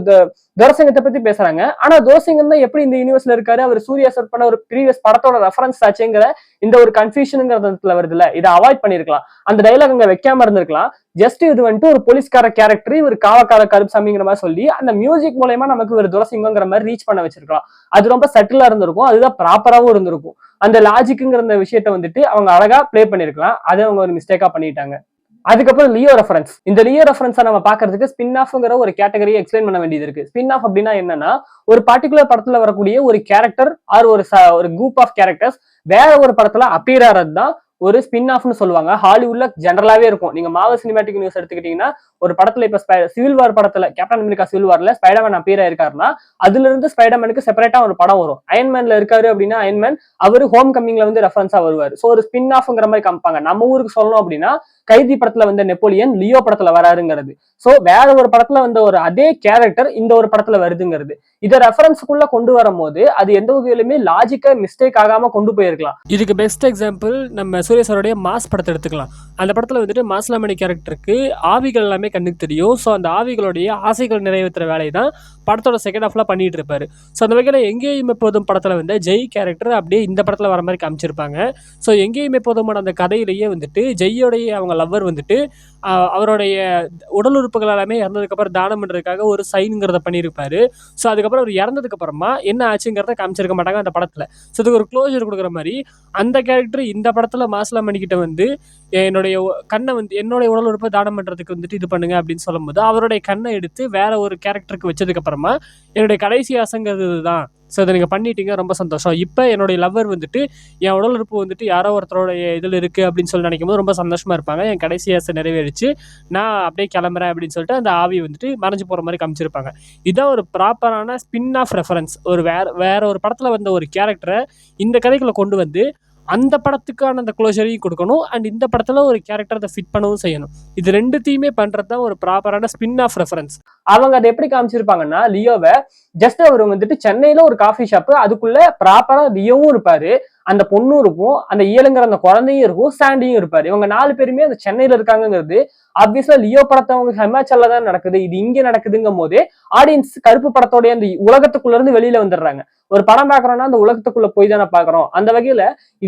துரசிங்கத்தை பத்தி பேசுறாங்க. ஆனா துரசிங்கம் தான் எப்படி இந்த யூனிவர்ஸ்ல இருக்காரு, அவர் சூர்யா சார் பண்ண ஒரு ப்ரீவியஸ் படத்தோட ரெஃபரன்ஸ் ஆச்சுங்கிற இந்த ஒரு கன்ஃபியூஷனுங்கிறதுல வருது இல்ல, இதை அவாய்ட் பண்ணிருக்கலாம். அந்த டைலாக் அங்க வைக்காம இருந்திருக்கலாம். ஜஸ்ட் இது வந்துட்டு ஒரு போலீஸ்கார கேரக்டர் இவர் காவக்கார கருப்புசாமிங்கிற மாதிரி சொல்லி அந்த மியூசிக் மூலயமா நமக்கு ஒரு துரசிங்கங்கிற மாதிரி ரீச் பண்ண வச்சிருக்கலாம். அது ரொம்ப செட்டிலா இருந்திருக்கும். அதுதான் ப்ராப்பராவும் இருந்திருக்கும். அந்த லாஜிக்குங்கிற அந்த விஷயத்த வந்துட்டு அவங்க அழகா பிளே பண்ணிருக்கலாம். அதை அவங்க ஒரு மிஸ்டேக்கா பண்ணிட்டாங்க. அதுக்கப்புறம் லியோ ரெஃபரன்ஸ். இந்த லியோ ரெஃபரன்ஸை நம்ம பாக்குறதுக்கு ஸ்பின் ஆஃப்ங்கிற ஒரு கேட்டகரியை எக்ஸ்பிளைன் பண்ண வேண்டியது இருக்கு. ஸ்பின் ஆஃப் அப்படின்னா என்னன்னா ஒரு பர்டிகுலர் படத்துல வரக்கூடிய ஒரு கேரக்டர் ஆர் ஒரு குரூப் ஆஃப் கேரக்டர்ஸ் வேற ஒரு படத்துல அப்பியர் ஆறது தான் ஒரு ஸ்பின் ஆஃப்னு சொல்லுவாங்க. ஹாலிவுட்ல ஜெனரலாவே இருக்கும். நீங்க மார்வல் சினிமேட்டிக் நியூஸ் எடுத்துக்கிட்டீங்கன்னா ஒரு படத்துல இப்ப சிவில் வார் படத்துல கேப்டன் அமெரிக்கா சிவில் வார்ல ஸ்பைடர்மேன் அப்பியர் ஆயிருக்காருன்னா அதுல இருந்து ஸ்பைடர்மேனுக்கு செப்பரேட்டா ஒரு படம் வரும். அயன்மேன்ல இருக்காரு அப்படின்னா அயன்மேன் அவரு ஹோம் கமிங்ல வந்து ரெஃபரன்ஸா வருவாரு. சோ ஒரு ஸ்பின் ஆஃப்ங்கிற மாதிரி காமிப்பாங்க. நம்ம ஊருக்கு சொல்லணும் அப்படின்னா கைதி படத்துல வந்த நெப்போலியன் லியோ படத்துல வராருங்கிறது. சோ வேற ஒரு படத்துல வந்த ஒரு அதே கேரக்டர் இந்த ஒரு படத்துல வருதுங்கிறது. இதை ரெஃபரன்ஸுக்குள்ள கொண்டு வரும் போது அது எந்த வகையிலுமே லாஜிக்கா மிஸ்டேக் ஆகாம கொண்டு போயிருக்கலாம். இதுக்கு பெஸ்ட் எக்ஸாம்பிள் நம்ம சூர்யா சாரோடைய மாஸ் படத்தை எடுத்துக்கலாம். அந்த படத்துல வந்துட்டு மாஸ்லாமணி கேரக்டருக்கு ஆவிகள் எல்லாமே கண்ணுக்கு தெரியும். ஸோ அந்த ஆவிகளுடைய ஆசைகள் நிறைவேற்றுற வேலையை தான் படத்தோட செகண்ட் ஹாஃப்ல பண்ணிட்டு இருப்பாரு. ஸோ அந்த வகையில் எங்கேயுமே போதும் படத்துல வந்து ஜெய் கேரக்டர் அப்படியே இந்த படத்துல வர மாதிரி காமிச்சிருப்பாங்க. ஸோ எங்கேயுமே போதுமான அந்த கதையிலேயே வந்துட்டு ஜெய்யோடைய அவங்க லவ்வர் வந்துட்டு அவருடைய உடல் உறுப்புகள் எல்லாமே இறந்ததுக்கப்புறம் தானம் பண்ணுறதுக்காக ஒரு சைனுங்கிறத பண்ணியிருப்பாரு. ஸோ அதுக்கப்புறம் அவர் இறந்ததுக்கு அப்புறமா என்ன ஆச்சுங்கிறத காமிச்சிருக்க மாட்டாங்க அந்த படத்துல. ஸோ இதுக்கு ஒரு க்ளோஜர் கொடுக்குற மாதிரி அந்த கேரக்டர் இந்த படத்துல மாஸ்லாமணிக்கிட்ட வந்து என்னுடைய கண்ணை வந்து என்னுடைய உடல் உறுப்பை தானம் பண்றதுக்கு வந்துட்டு இது பண்ணுங்க அப்படின்னு சொல்லும் போது அவருடைய கண்ணை எடுத்து வேற ஒரு கேரக்டருக்கு வச்சதுக்கு அப்புறமா என்னுடைய கடைசி ஆசைங்கிறது இதுதான். ஸோ அதை நீங்கள் பண்ணிட்டீங்க, ரொம்ப சந்தோஷம். இப்போ என்னுடைய லவ்வர் வந்துட்டு என் உடல் உறுப்பு வந்துட்டு யாரோ ஒருத்தருடைய இதில் இருக்குது அப்படின்னு சொல்லி நினைக்கும் போது ரொம்ப சந்தோஷமாக இருப்பாங்க. என் கடைசி ஆசை நிறைவேறிச்சு, நான் அப்படியே கிளம்புறேன் அப்படின்னு சொல்லிட்டு அந்த ஆவி வந்துட்டு மறைஞ்சு போகிற மாதிரி காமிச்சிருப்பாங்க. இதுதான் ஒரு ப்ராப்பரான ஸ்பின் ஆஃப் ரெஃபரன்ஸ். ஒரு வேற ஒரு படத்தில் வந்த ஒரு கேரக்டரை இந்த கதைக்குள்ளே கொண்டு வந்து அந்த படத்துக்கான அந்த க்ளோஷரையும் கொடுக்கணும் அண்ட் இந்த படத்துல ஒரு கேரக்டர் அதை ஃபிட் பண்ணவும் செய்யணும். இது ரெண்டுத்தையுமே பண்றது தான் ஒரு ப்ராப்பரான ஸ்பின் ஆஃப் ரெஃபரன்ஸ். அவங்க அதை எப்படி காமிச்சிருப்பாங்கன்னா லியோவை ஜஸ்ட் அவர் வந்துட்டு சென்னையில ஒரு காஃபி ஷாப், அதுக்குள்ள ப்ராப்பரா லியோவும் இருப்பாரு, அந்த பொண்ணும் இருக்கும், அந்த இயலுங்கிற அந்த குழந்தையும் இருக்கும், சாண்டியும் இருப்பாரு. இவங்க 4 பேருமே அந்த சென்னையில இருக்காங்கிறது ஆப்வியஸா லியோ படத்தவங்க ஹிமாச்சல்ல தான் நடக்குது, இது இங்க நடக்குதுங்கும் போதே ஆடியன்ஸ் கருப்பு படத்தோடைய அந்த உலகத்துக்குள்ள இருந்து வெளியில வந்துடுறாங்க. ஒரு படம் பாக்குறோம்னா அந்த உலகத்துக்குள்ள போய் தானே பாக்குறோம். அந்த வகையில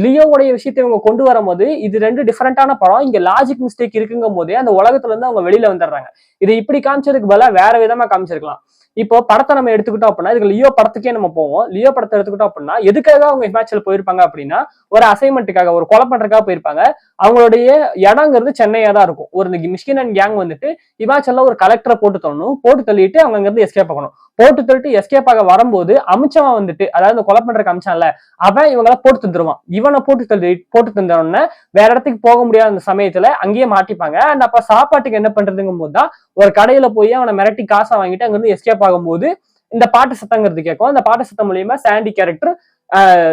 லியோவுடைய விஷயத்தை இவங்க கொண்டு வரும்போது இது 2 டிஃபரெண்டான படம், இங்க லாஜிக் மிஸ்டேக் இருக்குங்கும் போதே அந்த உலகத்துல இருந்து அவங்க வெளியில வந்துடுறாங்க. இது இப்படி காமிச்சதுக்கு பதிலா வேற விதமா காமிச்சிருக்கலாம். இப்போ படத்தை நம்ம எடுத்துக்கிட்டோம் அப்படின்னா, இதுக்கு லியோ படத்துக்கே நம்ம போவோம். லியோ படத்தை எடுத்துக்கிட்டோம் அப்படின்னா எதுக்காக அவங்க ஹிமாச்சல் போயிருப்பாங்க அப்படின்னா, ஒரு அசைன்மெண்ட்டுக்காக, ஒரு கொலை பண்றதுக்காக போயிருப்பாங்க. அவங்களுடைய இடங்கிறது சென்னையா தான் இருக்கும். ஒரு மிஷ்கின் அண்ட் கேங் வந்துட்டு ஹிமாச்சல்ல ஒரு கலெக்டரை போட்டு தள்ளணும், போட்டு தள்ளிட்டு அவங்க அங்கிருந்து எஸ்கேப் ஆகணும். போட்டு தள்ளிட்டு எஸ்கேப் ஆக வரும்போது அமிச்சவன் வந்துட்டு, அதாவது கொலை பண்றதுக்கு அமிச்சான்ல, அவன் இவங்கள போட்டு தந்துருவான். இவனை போட்டு தந்தோடனே வேற இடத்துக்கு போக முடியாத அந்த சமயத்துல அங்கேயே மாட்டிப்பாங்க. அண்ட் அப்ப சாப்பாட்டுக்கு என்ன பண்றதுங்கும் போதுதான் ஒரு கடையில போய் அவனை மிரட்டி காசை வாங்கிட்டு அங்கிருந்து எஸ்கேப் ஆகும்போது இந்த பாட்டு சத்தங்கிறது கேட்கும். அந்த பாட்டு சத்தம் மூலியமா சாண்டி கேரக்டர்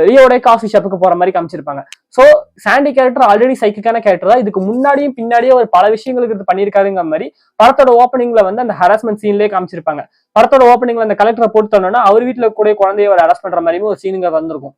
லியோட காஃபி ஷாப்புக்கு போற மாதிரி காமிச்சிருப்பாங்க. சோ சாண்டி கேரக்டர் ஆல்ரெடி சைக்கிக்கான கேரக்டர் தான். இதுக்கு முன்னாடியும் பின்னாடியே ஒரு பல விஷயங்களுக்கு இது பண்ணியிருக்காருங்கிற மாதிரி படத்தோட ஓப்பனிங்ல வந்து அந்த ஹராஸ்மெண்ட் சீன்லயே காமிச்சிருப்பாங்க. படத்தோட ஓப்பனிங்ல அந்த கலெக்டரை போட்டு தரணும்னா அவர் வீட்டுல கூட குழந்தைய ஒரு அரெஸ்ட் பண்ற மாதிரியும் ஒரு சீனுங்க வந்திருக்கும்.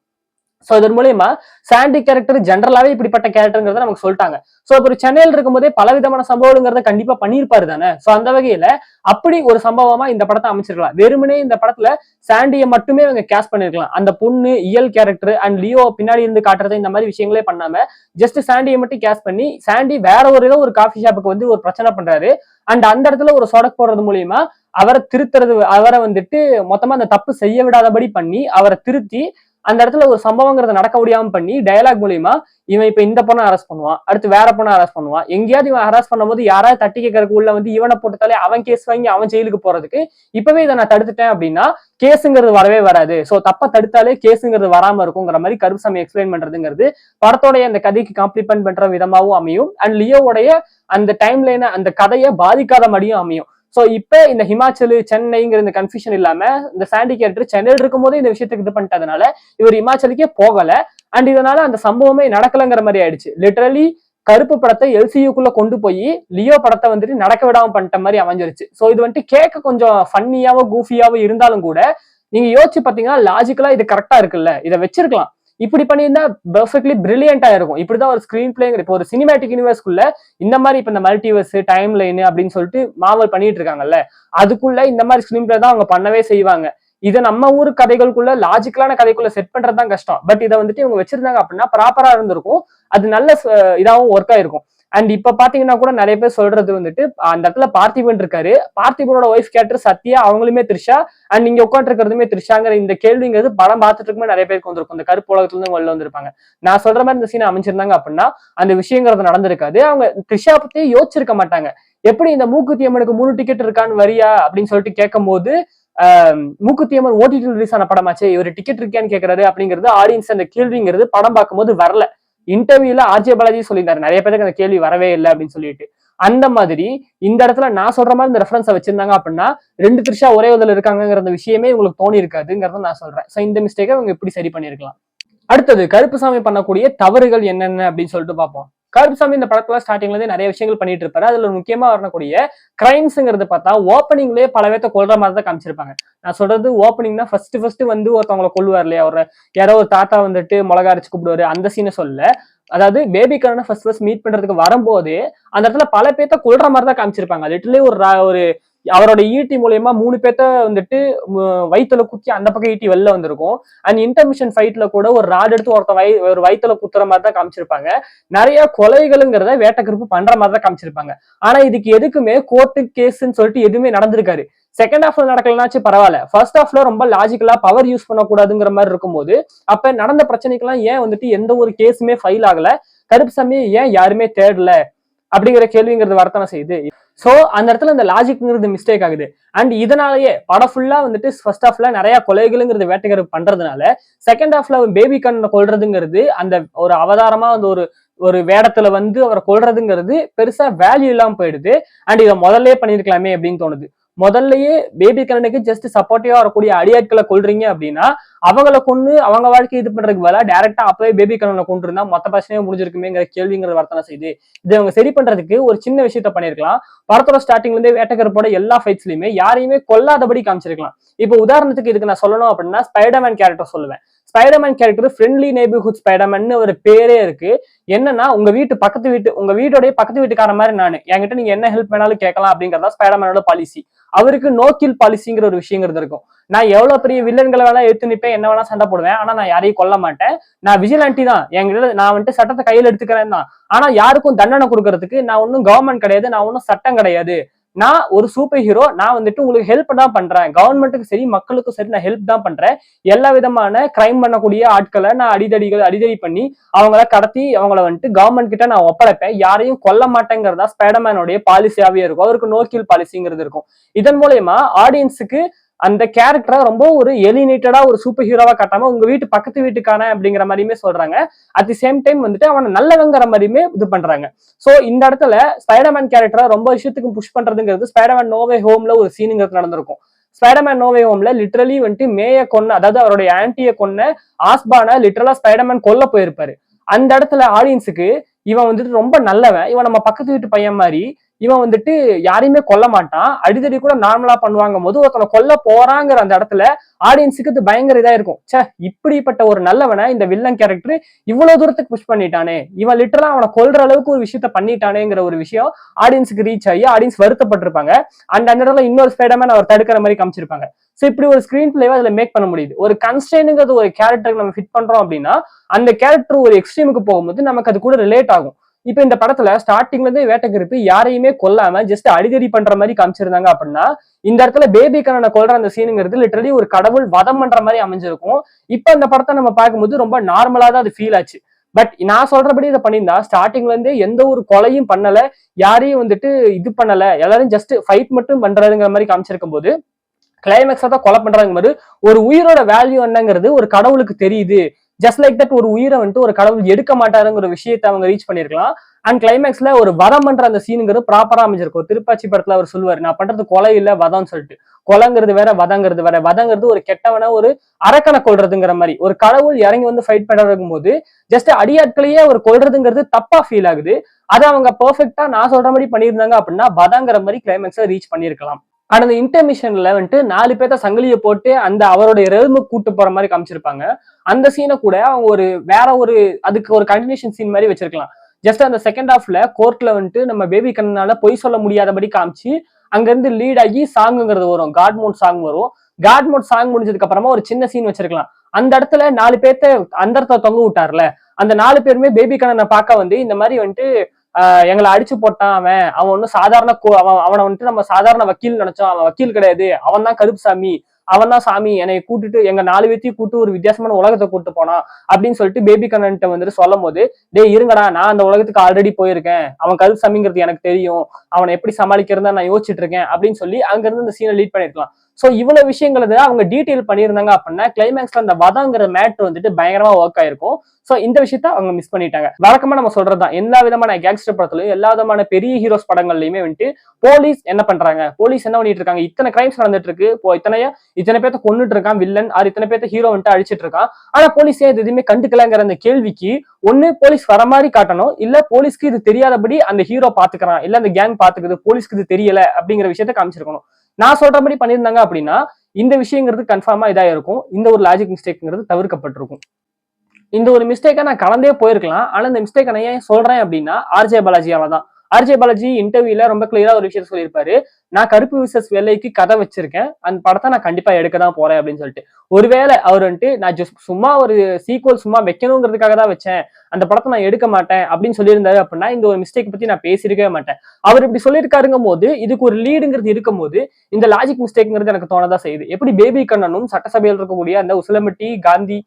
சோ இதன் மூலியமா சாண்டி கேரக்டர் ஜென்ரலாவே இப்படிப்பட்ட கேரக்டர்ங்கிறத நமக்கு சொல்லிட்டாங்க. சோ இப்போ சென்னையில் இருக்கும்போதே பலவிதமான சம்பவங்கிறத கண்டிப்பா பண்ணியிருப்பாரு தானே. சோ அந்த வகையில அப்படி ஒரு சம்பவமா இந்த படத்தை அமைச்சிருக்கலாம். வெறுமனே இந்த படத்துல சாண்டியை மட்டுமே அவங்க கேஸ்ட் பண்ணிருக்கலாம். அந்த பொண்ணு இயல் கேரக்டர் அண்ட் லியோ பின்னாடி இருந்து காட்டுறது இந்த மாதிரி விஷயங்களே பண்ணாம ஜஸ்ட் சாண்டியை மட்டும் கேஸ்ட் பண்ணி, சாண்டி வேற ஒரு காஃபி ஷாப்புக்கு வந்து ஒரு பிரச்சனை பண்றாரு அண்ட் அந்த இடத்துல ஒரு சொடக் போடுறது மூலியமா அவரை திருத்துறது, அவரை வந்துட்டு மொத்தமா அந்த தப்பு செய்ய விடாதபடி பண்ணி அவரை திருத்தி அந்த இடத்துல ஒரு சம்பவங்கிறத நடக்க முடியாம பண்ணி டயலாக் மூலியமா இவன் இப்ப இந்த பொண்ணை அரெஸ்ட் பண்ணுவான், அடுத்து வேற பொண்ணை அரெஸ்ட் பண்ணுவான், எங்கேயாவது இவன் அரெஸ்ட் பண்ணும்போது யாராவது தட்டி கேட்கறதுக்கு உள்ள வந்து இவனை போட்டுத்தாலே அவன் கேஸ் வாங்கி அவன் ஜெயிலுக்கு போறதுக்கு இப்பவே இதை நான் தடுத்துட்டேன் அப்படின்னா கேஸுங்கிறது வரவே வராது. சோ தப்ப தடுத்தாலே கேஸுங்கிறது வராம இருக்குங்கிற மாதிரி கருப்புசாமி எக்ஸ்பிளைன் பண்றதுங்கிறது படத்தோடைய அந்த கதைக்கு காம்ப்ளிமெண்ட் பண்ற விதமாவும் அமையும் அண்ட் லியோவுடைய அந்த டைம் லைனை அந்த கதையை பாதிக்காத மாதிரியும் அமையும். சோ இப்ப இந்த ஹிமாச்சல் சென்னைங்கிற இந்த கன்ஃபியூஷன் இல்லாம இந்த சாண்டி கேரக்டர் சென்னையில் இருக்கும் போதே இந்த விஷயத்துக்கு இது பண்ணிட்டதுனால இவர் ஹிமாச்சலுக்கே போகல அண்ட் இதனால அந்த சம்பவமே நடக்கலங்கிற மாதிரி ஆயிடுச்சு. லிட்டரலி கருப்பு படத்தை எல்சியூக்குள்ள கொண்டு போய் லியோ படத்தை வந்துட்டு நடக்க விடாம பண்ணிட்ட மாதிரி அமைஞ்சிருச்சு. சோ இது வந்துட்டு கேட்க கொஞ்சம் ஃபன்னியாவோ கூஃபியாவோ இருந்தாலும் கூட நீங்க யோசிச்சு பாத்தீங்கன்னா லாஜிக்கலா இது கரெக்டா இருக்குல்ல, இதை வச்சிருக்கலாம். இப்படி பண்ணியிருந்தா பெர்ஃபெக்ட்லி பிரில்லியண்டா இருக்கும். இப்படிதான் ஒரு ஸ்கிரீன் பிளேங்கிற இப்போ ஒரு சினிமேட்டிக் யூனிவர்ஸ்க்குள்ள இந்த மாதிரி இப்ப இந்த மல்டிவர்ஸ் டைம் லைன் அப்படின்னு சொல்லிட்டு மாவல் பண்ணிட்டு இருக்காங்கல்ல, அதுக்குள்ள இந்த மாதிரி ஸ்கிரீன் பிளே தான் அவங்க பண்ணவே செய்வாங்க. இதை நம்ம ஊர் கதைகளுக்குள்ள லாஜிக்கலான கதைக்குள்ள செட் பண்றதுதான் கஷ்டம். பட் இதை வந்துட்டு இவங்க வச்சிருந்தாங்க அப்படின்னா ப்ராப்பரா இருந்திருக்கும், அது நல்ல இதாகவும் ஒர்க் ஆயிருக்கும். அண்ட் இப்ப பாத்தீங்கன்னா கூட நிறைய பேர் சொல்றது வந்துட்டு அந்த இடத்துல பார்த்திபன் இருக்காரு, பார்த்திபனோட ஒய்ஃப் கேரக்டர் சத்யா, அவங்களுமே த்ரிஷா அண்ட் இங்க உட்காந்து இருக்கிறதுமே த்ரிஷாங்கிற இந்த கேள்விங்கிறது படம் பார்த்துட்டு இருக்குமே நிறைய பேருக்கு வந்திருக்கும். இந்த கருப்பு உலகத்துல இருந்து வெளில வந்திருப்பாங்க. நான் சொல்ற மாதிரி இந்த சீனை அமைச்சிருந்தாங்க அப்படின்னா அந்த விஷயங்கிறது நடந்திருக்காது. அவங்க த்ரிஷா பத்தி யோசிச்சிருக்க மாட்டாங்க. எப்படி இந்த மூக்குத்தி அம்மனுக்கு 3 டிக்கெட் இருக்கான்னு வரியா அப்படின்னு சொல்லிட்டு கேட்கும் போது மூக்குத்தி அம்மன் ஓடிடி ரிலீஸ் ஆன படமாச்சே, இவர் டிக்கெட் இருக்கான்னு கேட்கறாரு அப்படிங்கிறது ஆடியன்ஸ் அந்த கேள்விங்கிறது படம் பார்க்கும்போது வரல. இன்டர்வியூல ஆர்ஜே பாலாஜி சொல்லியிருந்தாரு நிறைய பேருக்கு அந்த கேள்வி வரவே இல்லை அப்படின்னு சொல்லிட்டு. அந்த மாதிரி இந்த இடத்துல நான் சொல்ற மாதிரி இந்த ரெஃபரன்ஸை வச்சிருந்தாங்க அப்படின்னா 2 த்ரிஷா ஒரே இதுல இருக்காங்கிற விஷயமே உங்களுக்கு தோணி இருக்காதுங்கிறத நான் சொல்றேன். சோ இந்த மிஸ்டேக்கை அவங்க எப்படி சரி பண்ணிருக்கலாம். அடுத்தது கருப்புசாமி பண்ணக்கூடிய தவறுகள் என்னென்ன அப்படின்னு சொல்லிட்டு பார்ப்போம். கருப்புசாமி இந்த படத்துல ஸ்டார்டிங்ல இருந்து நிறைய விஷயங்கள் பண்ணிட்டு இருப்பாரு. அதுல முக்கியமா வரக்கூடிய கிரைம்ஸ்ங்கிறது பார்த்தா ஓப்பனிங்லயே பல பேர்த்த கொல்ற மாதிரி தான் காமிச்சிருப்பாங்க. நான் சொல்றது ஓப்பனிங்னா ஃபர்ஸ்ட் வந்து ஒருத்தவங்களை கொல்லுவார் இல்லையா, ஒரு யாரோ ஒரு தாத்தா வந்துட்டு மிளகா அரைச்சு கூப்பிடுவாரு, அந்த சீனை சொல்ல. அதாவது பேபி கரனை ஃபர்ஸ்ட் மீட் பண்றதுக்கு வரும்போது அந்த இடத்துல பல பேர்த்த கொல்ற மாதிரி தான் காமிச்சிருப்பாங்க. லிட்டரலி ஒரு அவரோட ஈட்டி மூலியமா 3 பேர்த்த வந்துட்டு வயிற்றுல குத்தி அந்த பக்கம் ஈட்டி வெளில வந்திருக்கும். அண்ட் இன்டர்மிஷன் ஃபைட்ல கூட ஒரு ராட் எடுத்து ஒரு வயிற்றுல குத்துற மாதிரி தான் காமிச்சிருப்பாங்க. நிறைய கொலைகளுங்கிறத வேட்டக்கருப்பு பண்ற மாதிரி தான் காமிச்சிருப்பாங்க. ஆனா இதுக்கு எதுக்குமே கோர்ட்டு கேஸ்ன்னு சொல்லிட்டு எதுவுமே நடந்திருக்காரு. செகண்ட் ஹாஃப்ல நடக்கலனாச்சும் பரவாயில்ல, ஃபர்ஸ்ட் ஹாஃப்ல ரொம்ப லாஜிக்கலா பவர் யூஸ் பண்ணக்கூடாதுங்கிற மாதிரி இருக்கும்போது அப்ப நடந்த பிரச்சனைக்கெல்லாம் ஏன் வந்துட்டு எந்த ஒரு கேஸுமே ஃபைல் ஆகல, கருப்புசாமி ஏன் யாருமே தேடல அப்படிங்கிற கேள்விங்கிறது வரத்தான செய்யுது. சோ அந்த இடத்துல அந்த லாஜிக்ங்கிறது மிஸ்டேக் ஆகுது. அண்ட் இதனாலயே படம் ஃபுல்லா வந்துட்டு ஃபர்ஸ்ட் ஹாஃப்ல நிறைய கொலைகளுங்கிறது வேட்டைக்காரர் பண்றதுனால செகண்ட் ஹாஃப்ல பேபி கண்ணை கொல்றதுங்கிறது அந்த ஒரு அவதாரமா அந்த ஒரு வேடத்துல வந்து அவரை கொல்றதுங்கிறது பெருசா வேல்யூ இல்லாம போயிடுது. அண்ட் இதை முதல்ல பண்ணிருக்கலாமே அப்படின்னு தோணுது. முதல்லயே பேபி கண்ணனுக்கு ஜஸ்ட் சப்போர்ட்டிவா வரக்கூடிய அடியாட்களை கொள்றீங்க அப்படின்னா அவங்கள கொண்டு அவங்க வாழ்க்கை இது பண்றதுக்கு பதிலா டைரக்டா அப்பவே பேபி கண்ணனை கொண்டு இருந்தா மொத்த பிரச்சனையும் முடிஞ்சிருக்குமேங்கிற கேள்விங்கிற வர்த்தனை செய்யுது. இதை அவங்க சரி பண்றதுக்கு ஒரு சின்ன விஷயத்த பண்ணிருக்கலாம். படத்தோட ஸ்டார்டிங்ல இருந்தே வேட்டைக்கருப்போட எல்லா ஃபைட்ஸ்லயுமே யாரையுமே கொல்லாதபடி காமிச்சிருக்கலாம். இப்போ உதாரணத்துக்கு இதுக்கு நான் சொல்லணும் அப்படின்னா ஸ்பைடர்மேன் கேரக்டர் சொல்லுவேன். Spiderman character friendly neighbourhood Spiderman ஒரு பேரே இருக்கு. என்னன்னா உங்க வீட்டோடய பக்கத்து வீட்டுக்கார மாதிரி நானு என்கிட்ட நீங்க என்ன ஹெல்ப் வேணாலும் கேட்கலாம் அப்படிங்கறதா ஸ்பைடர்மேனோட பாலிசி. அவருக்கு நோ கில் பாலிசிங்கிற ஒரு விஷயங்கிறது இருக்கும். நான் எவ்வளவு பெரிய வில்லன்களை வேணா எடுத்து நிப்பேன், என்ன வேணா சண்டை போடுவேன், ஆனா நான் யாரையும் கொல்ல மாட்டேன். நான் விஜிலாண்டி தான், என்கிட்ட நான் வந்துட்டு சட்டத்தை கையில எடுத்துக்கிறேன் தான். ஆனா யாருக்கும் தண்டனை கொடுக்கறதுக்கு நான் ஒன்னும் கவர்மெண்ட் கிடையாது, நான் ஒன்னும் சட்டம் கிடையாது. நான் ஒரு சூப்பர் ஹீரோ. நான் வந்துட்டு உங்களுக்கு ஹெல்ப் தான் பண்றேன். கவர்மெண்ட்டுக்கு சரி மக்களுக்கும் சரி நான் ஹெல்ப் தான் பண்றேன். எல்லா விதமான கிரைம் பண்ணக்கூடிய ஆட்களை நான் அடிதடி பண்ணி அவங்கள கடத்தி அவங்கள வந்துட்டு கவர்மெண்ட் கிட்ட நான் ஒப்படைப்பேன். யாரையும் கொல்ல மாட்டேங்கிறதா ஸ்பைடர்மேனோடைய பாலிசியாவே இருக்கும். அவருக்கு நோ கில் பாலிசிங்கிறது இருக்கும். இதன் மூலயமா ஆடியன்ஸுக்கு அந்த கேரக்டரை ரொம்ப ஒரு எலினேட்டடா ஒரு சூப்பர் ஹீரோவா காட்டாம உங்க வீட்டு பக்கத்து வீட்டுக்கான அப்படிங்கிற மாதிரியுமே சொல்றாங்க. அட் தி சேம் டைம் வந்துட்டு அவனை நல்லவங்கிற மாதிரியுமே இது பண்றாங்க. சோ இந்த இடத்துல ஸ்பைடர்மேன் கேரக்டரை ரொம்ப விஷயத்துக்கு புஷ் பண்றதுங்கிறது ஸ்பைடர்மேன் நோ வே ஹோம்ல ஒரு சீனுங்கிறது நடந்திருக்கும். ஸ்பைடர்மேன் நோ வே ஹோம்ல லிட்டரலி வந்துட்டு மேய கொன்ன, அதாவது அவருடைய ஆன்டியை கொன்ன ஆஸ்பான லிட்டரலா ஸ்பைடர்மேன் கொல்ல போயிருப்பாரு. அந்த இடத்துல ஆடியன்ஸுக்கு இவன் வந்துட்டு ரொம்ப நல்லவன், இவன் நம்ம பக்கத்து வீட்டு பையன் மாதிரி, இவன் வந்துட்டு யாரையுமே கொல்ல மாட்டான், அடிதடி கூட நார்மலா பண்ணுவாங்க போது ஒருத்தனை கொல்ல போறாங்கிற அந்த இடத்துல ஆடியன்ஸுக்கு இது பயங்கர இதா இருக்கும். சே, இப்படிப்பட்ட ஒரு நல்லவனை இந்த வில்லன் கேரக்டர் இவ்வளவு தூரத்துக்கு புஷ் பண்ணிட்டானே, இவன் லிட்டரலா அவனை கொல்ற அளவுக்கு ஒரு விஷயத்த பண்ணிட்டானேங்கிற ஒரு விஷயம் ஆடியன்ஸுக்கு ரீச் ஆகி ஆடியன்ஸ் வருத்தப்பட்டிருப்பாங்க. அந்த இடத்துல இன்னொரு ஸ்பைடர்மேன் அவர் தடுக்கிற மாதிரி காமிச்சிருப்பாங்க. சோ இப்படி ஒரு ஸ்கிரீன் பிளேவை அதுல மேக் பண்ண முடியுது. ஒரு கன்ஸ்ட்ரெயின்ங்கிறது ஒரு கேரக்டருக்கு நம்ம ஃபிட் பண்றோம் அப்படின்னா அந்த கேரக்டர் ஒரு எக்ஸ்ட்ரீமுக்கு போகும்போது நமக்கு அது கூட ரிலேட் ஆகும். இப்ப இந்த படத்துல ஸ்டார்டிங்ல இருந்து வேட்டைக்கருப்பு யாரையுமே கொல்லாம ஜஸ்ட் அடிதடி பண்ற மாதிரி காமிச்சிருந்தாங்க அப்படின்னா இந்த இடத்துல பேபி கண்ணனை கொல்ற அந்த சீனுங்கிறது லிட்டரலி ஒரு கடவுள் வதம் பண்ற மாதிரி அமைஞ்சிருக்கும். இப்ப அந்த படத்தை நம்ம பார்க்கும்போது ரொம்ப நார்மலா தான் அது ஃபீல் ஆச்சு. பட் நான் சொல்றபடி இதை பண்ணியிருந்தா ஸ்டார்டிங்ல இருந்தே எந்த ஒரு கொலையும் பண்ணல, யாரையும் வந்துட்டு இது பண்ணல, எல்லாரும் ஜஸ்ட் ஃபைட் மட்டும் பண்றதுங்கிற மாதிரி காமிச்சிருக்கும் போது கிளைமேக்ஸா தான் கொலை பண்றாங்க மாதிரி ஒரு உயிரோட வேல்யூ என்னங்கிறது ஒரு கடவுளுக்கு தெரியுது. ஜஸ்ட் லைக் தட் ஒரு உயிரை வந்துட்டு ஒரு கடவுள் எடுக்க மாட்டாருங்கிற விஷயத்தை அவங்க ரீச் பண்ணிருக்கலாம். அண்ட் கிளைமேக்ஸ்ல ஒரு வதம் பண்ற அந்த சீனுங்கிறது ப்ராப்பரா அமைஞ்சிருக்கும். திருப்பாச்சி படத்துல அவர் சொல்லுவாரு, நான் பண்றது கொலை இல்ல வதம்னு சொல்லிட்டு. கொலைங்கிறது வேற, வதங்கிறது வேற. வதங்கிறது ஒரு கெட்டவன ஒரு அரக்கனை கொள்றதுங்கிற மாதிரி. ஒரு கடவுள் இறங்கி வந்து ஃபைட் பண்ணும் போது ஜஸ்ட் அடியாட்களையே அவர் கொள்றதுங்கிறது தப்பா ஃபீல் ஆகுது. அதை அவங்க பெர்ஃபெக்டா நான் சொல்ற மாதிரி பண்ணியிருந்தாங்க அப்படின்னா வதங்கிற மாதிரி கிளைமேக்ஸை ரீச் பண்ணிருக்கலாம். ஆனா அந்த இன்டர்மிஷன்ல வந்துட்டு 4 பேர்த்த சங்கிலியை போட்டு அந்த அவருடைய ரெல்முக்கு கூட்டு போற மாதிரி காமிச்சிருப்பாங்க. அந்த சீனை கூட அவங்க ஒரு வேற ஒரு அதுக்கு ஒரு கண்டினியூஷன் சீன் மாதிரி வச்சிருக்கலாம். ஜஸ்ட் அந்த செகண்ட் ஹாஃப்ல கோர்ட்ல வந்துட்டு நம்ம பேபி கண்ணனால பொய் சொல்ல முடியாதபடி காமிச்சு அங்க இருந்து லீட் ஆகி சாங்குங்கிறது வரும், காட் மோட் சாங் வரும். காட் மோட் சாங் முடிஞ்சதுக்கு அப்புறமா ஒரு சின்ன சீன் வச்சிருக்கலாம். அந்த இடத்துல 4 பேர்த்த அந்த இடத்துல தொங்க விட்டார்ல, அந்த 4 பேருமே பேபி கண்ணனை பார்க்க வந்து இந்த மாதிரி வந்துட்டு எங்களை அடிச்சு போட்டான், அவன் ஒன்னும் சாதாரண அவனை வந்துட்டு நம்ம சாதாரண வக்கீல் நினைச்சோம், அவன் வக்கீல் கிடையாது, அவன் தான் கருப்புசாமி, அவன் தான் சாமி, என்னை கூட்டிட்டு எங்க 4 பேத்தையும் கூட்டு ஒரு வித்தியாசமான உலகத்தை கூட்டு போனான் அப்படின்னு சொல்லிட்டு பேபி கண்ணன்ட்ட வந்துட்டு சொல்லும் போது, டே இருங்கடா, நான் அந்த உலகத்துக்கு ஆல்ரெடி போயிருக்கேன், அவன் கருப்புசாமிங்கிறது எனக்கு தெரியும், அவனை எப்படி சமாளிக்கிறதா நான் யோசிச்சுட்டு இருக்கேன் அப்படின்னு சொல்லி அங்க இருந்து இந்த சீனை லீட் பண்ணிருக்கலாம். சோ இவ்வளவு விஷயங்கள் அவங்க டீடைல் பண்ணியிருந்தாங்க அப்படின்னா கிளைமேக்ஸ்ல அந்த வதங்கிற மேட் வந்துட்டு பயங்கரமா ஒர்க் ஆயிருக்கும். சோ இந்த விஷயத்த அவங்க மிஸ் பண்ணிட்டாங்க. வழக்கமா நம்ம சொல்றதுதான், எல்லா விதமான கேங்ஸ்டர் படத்துலயும் எல்லா விதமான பெரிய ஹீரோஸ் படங்கள்லயுமே வந்துட்டு போலீஸ் என்ன பண்றாங்க, போலீஸ் என்ன பண்ணிட்டு இருக்காங்க, இத்தனை கிரைம்ஸ் நடந்துட்டு இருக்கு, இத்தனை பேர்த்த கொண்டுட்டு இருக்கான் வில்லன், இத்தனை பேர்த்த ஹீரோ வந்துட்டு அடிச்சிட்டு இருக்கான், ஆனா போலீஸ் ஏன் எதுவுமே கண்டுக்கலங்கிற அந்த கேள்விக்கு ஒண்ணு போலீஸ் வர மாதிரி காட்டணும், இல்ல போலீஸ்க்கு இது தெரியாதபடி அந்த ஹீரோ பாத்துக்கிறான், இல்ல அந்த கேங் பாத்துக்குது, போலீஸ்க்கு இது தெரியல அப்படிங்கிற விஷயத்த காமிச்சிருக்கணும். நான் சொல்றபடி பண்ணியிருந்தாங்க அப்படின்னா இந்த விஷயங்கிறது கன்ஃபார்மா இதா இருக்கும். இந்த ஒரு லாஜிக் மிஸ்டேக்ங்கிறது தவிர்க்கப்பட்டிருக்கும். இந்த ஒரு மிஸ்டேக்கை நான் கலந்தே போயிருக்கலாம். ஆனா இந்த மிஸ்டேக்கை நான் ஏன் சொல்றேன் அப்படின்னா ஆர்ஜே பாலாஜியால தான். ஆர்ஜே பாலாஜி இன்டர்வியூல ரொம்ப கிளியரா ஒரு விஷயம் சொல்லியிருப்பாரு, நான் கருப்பு விசஸ் வெள்ளைக்கு கதை வச்சிருக்கேன், அந்த படத்தை நான் கண்டிப்பா எடுக்க தான் போறேன் அப்படின்னு சொல்லிட்டு. ஒருவேளை அவர் வந்துட்டு நான் சும்மா ஒரு சீக்வல் சும்மா வைக்கணுங்கிறதுக்காக தான் வச்சேன், அந்த படத்தை நான் எடுக்க மாட்டேன் அப்படின்னு சொல்லியிருந்தாரு அப்படின்னா இந்த ஒரு மிஸ்டேக் பத்தி நான் பேசியிருக்கவே மாட்டேன். அவர் இப்படி சொல்லியிருக்காருங்கும் போது இதுக்கு ஒரு லீடுங்கிறது இருக்கும் போது இந்த லாஜிக் மிஸ்டேக்ங்கிறது எனக்கு தோணதான் செய்யுது. எப்படி பேபி கண்ணனும் சட்டசபையில் இருக்கக்கூடிய அந்த உசிலம்பட்டி காந்தி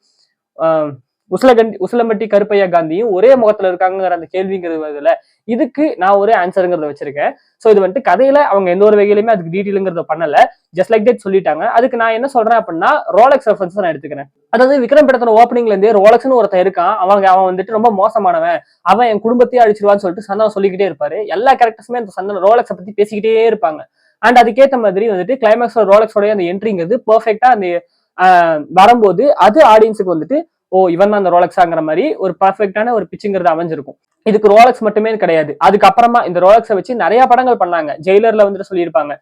உசிலம்பட்டி கருப்பையா காந்தியும் ஒரே முகத்துல இருக்காங்கிற அந்த கேள்விங்கிறதுல இதுக்கு நான் ஒரு ஆன்சருங்கிறத வச்சிருக்கேன். சோ இது வந்துட்டு கதையில அவங்க எந்த ஒரு வகையிலுமே அதுக்கு டீட்டெயிலுங்கிறத பண்ணல, ஜஸ்ட் லைக் தட் சொல்லிட்டாங்க. அதுக்கு நான் என்ன சொல்றேன் அப்படின்னா ரோலக்ஸ் ரெஃபரன்ஸ் நான் எடுத்துக்கிறேன். அதாவது விக்ரம் படத்தோட ஓப்பனிங்ல இருந்தே ரோலக்ஸ்னு ஒருத்தன் இருக்கான், அவன் வந்துட்டு ரொம்ப மோசமானவன், அவன் என் குடும்பத்தையே அழிச்சிருவான்னு சொல்லிட்டு சந்தனம் சொல்லிக்கிட்டே இருப்பாரு. எல்லா கேரக்டர்ஸுமே அந்த சந்தனம் ரோலக்ஸை பத்தி பேசிக்கிட்டே இருப்பாங்க. அண்ட் அதுக்கேற்ற மாதிரி வந்துட்டு கிளைமேக்ஸ் ரோலக்ஸோட அந்த என்ட்ரிங்கிறது பெர்ஃபெக்டா அந்த வரும்போது அது ஆடியன்ஸுக்கு வந்துட்டு ஓ இவன் தான் அந்த ரோலக்ஸாங்கிற மாதிரி ஒரு பர்ஃபெக்டான ஒரு பிச்சுங்கிறது அமைஞ்சிருக்கும். இதுக்கு ரோலக்ஸ் மட்டுமே கிடையாது, அதுக்கப்புறமா இந்த ரோலக்ஸை வச்சு நிறைய படங்கள் பண்ணாங்க. ஜெயிலர்ல வந்துட்டு சொல்லியிருப்பாங்க,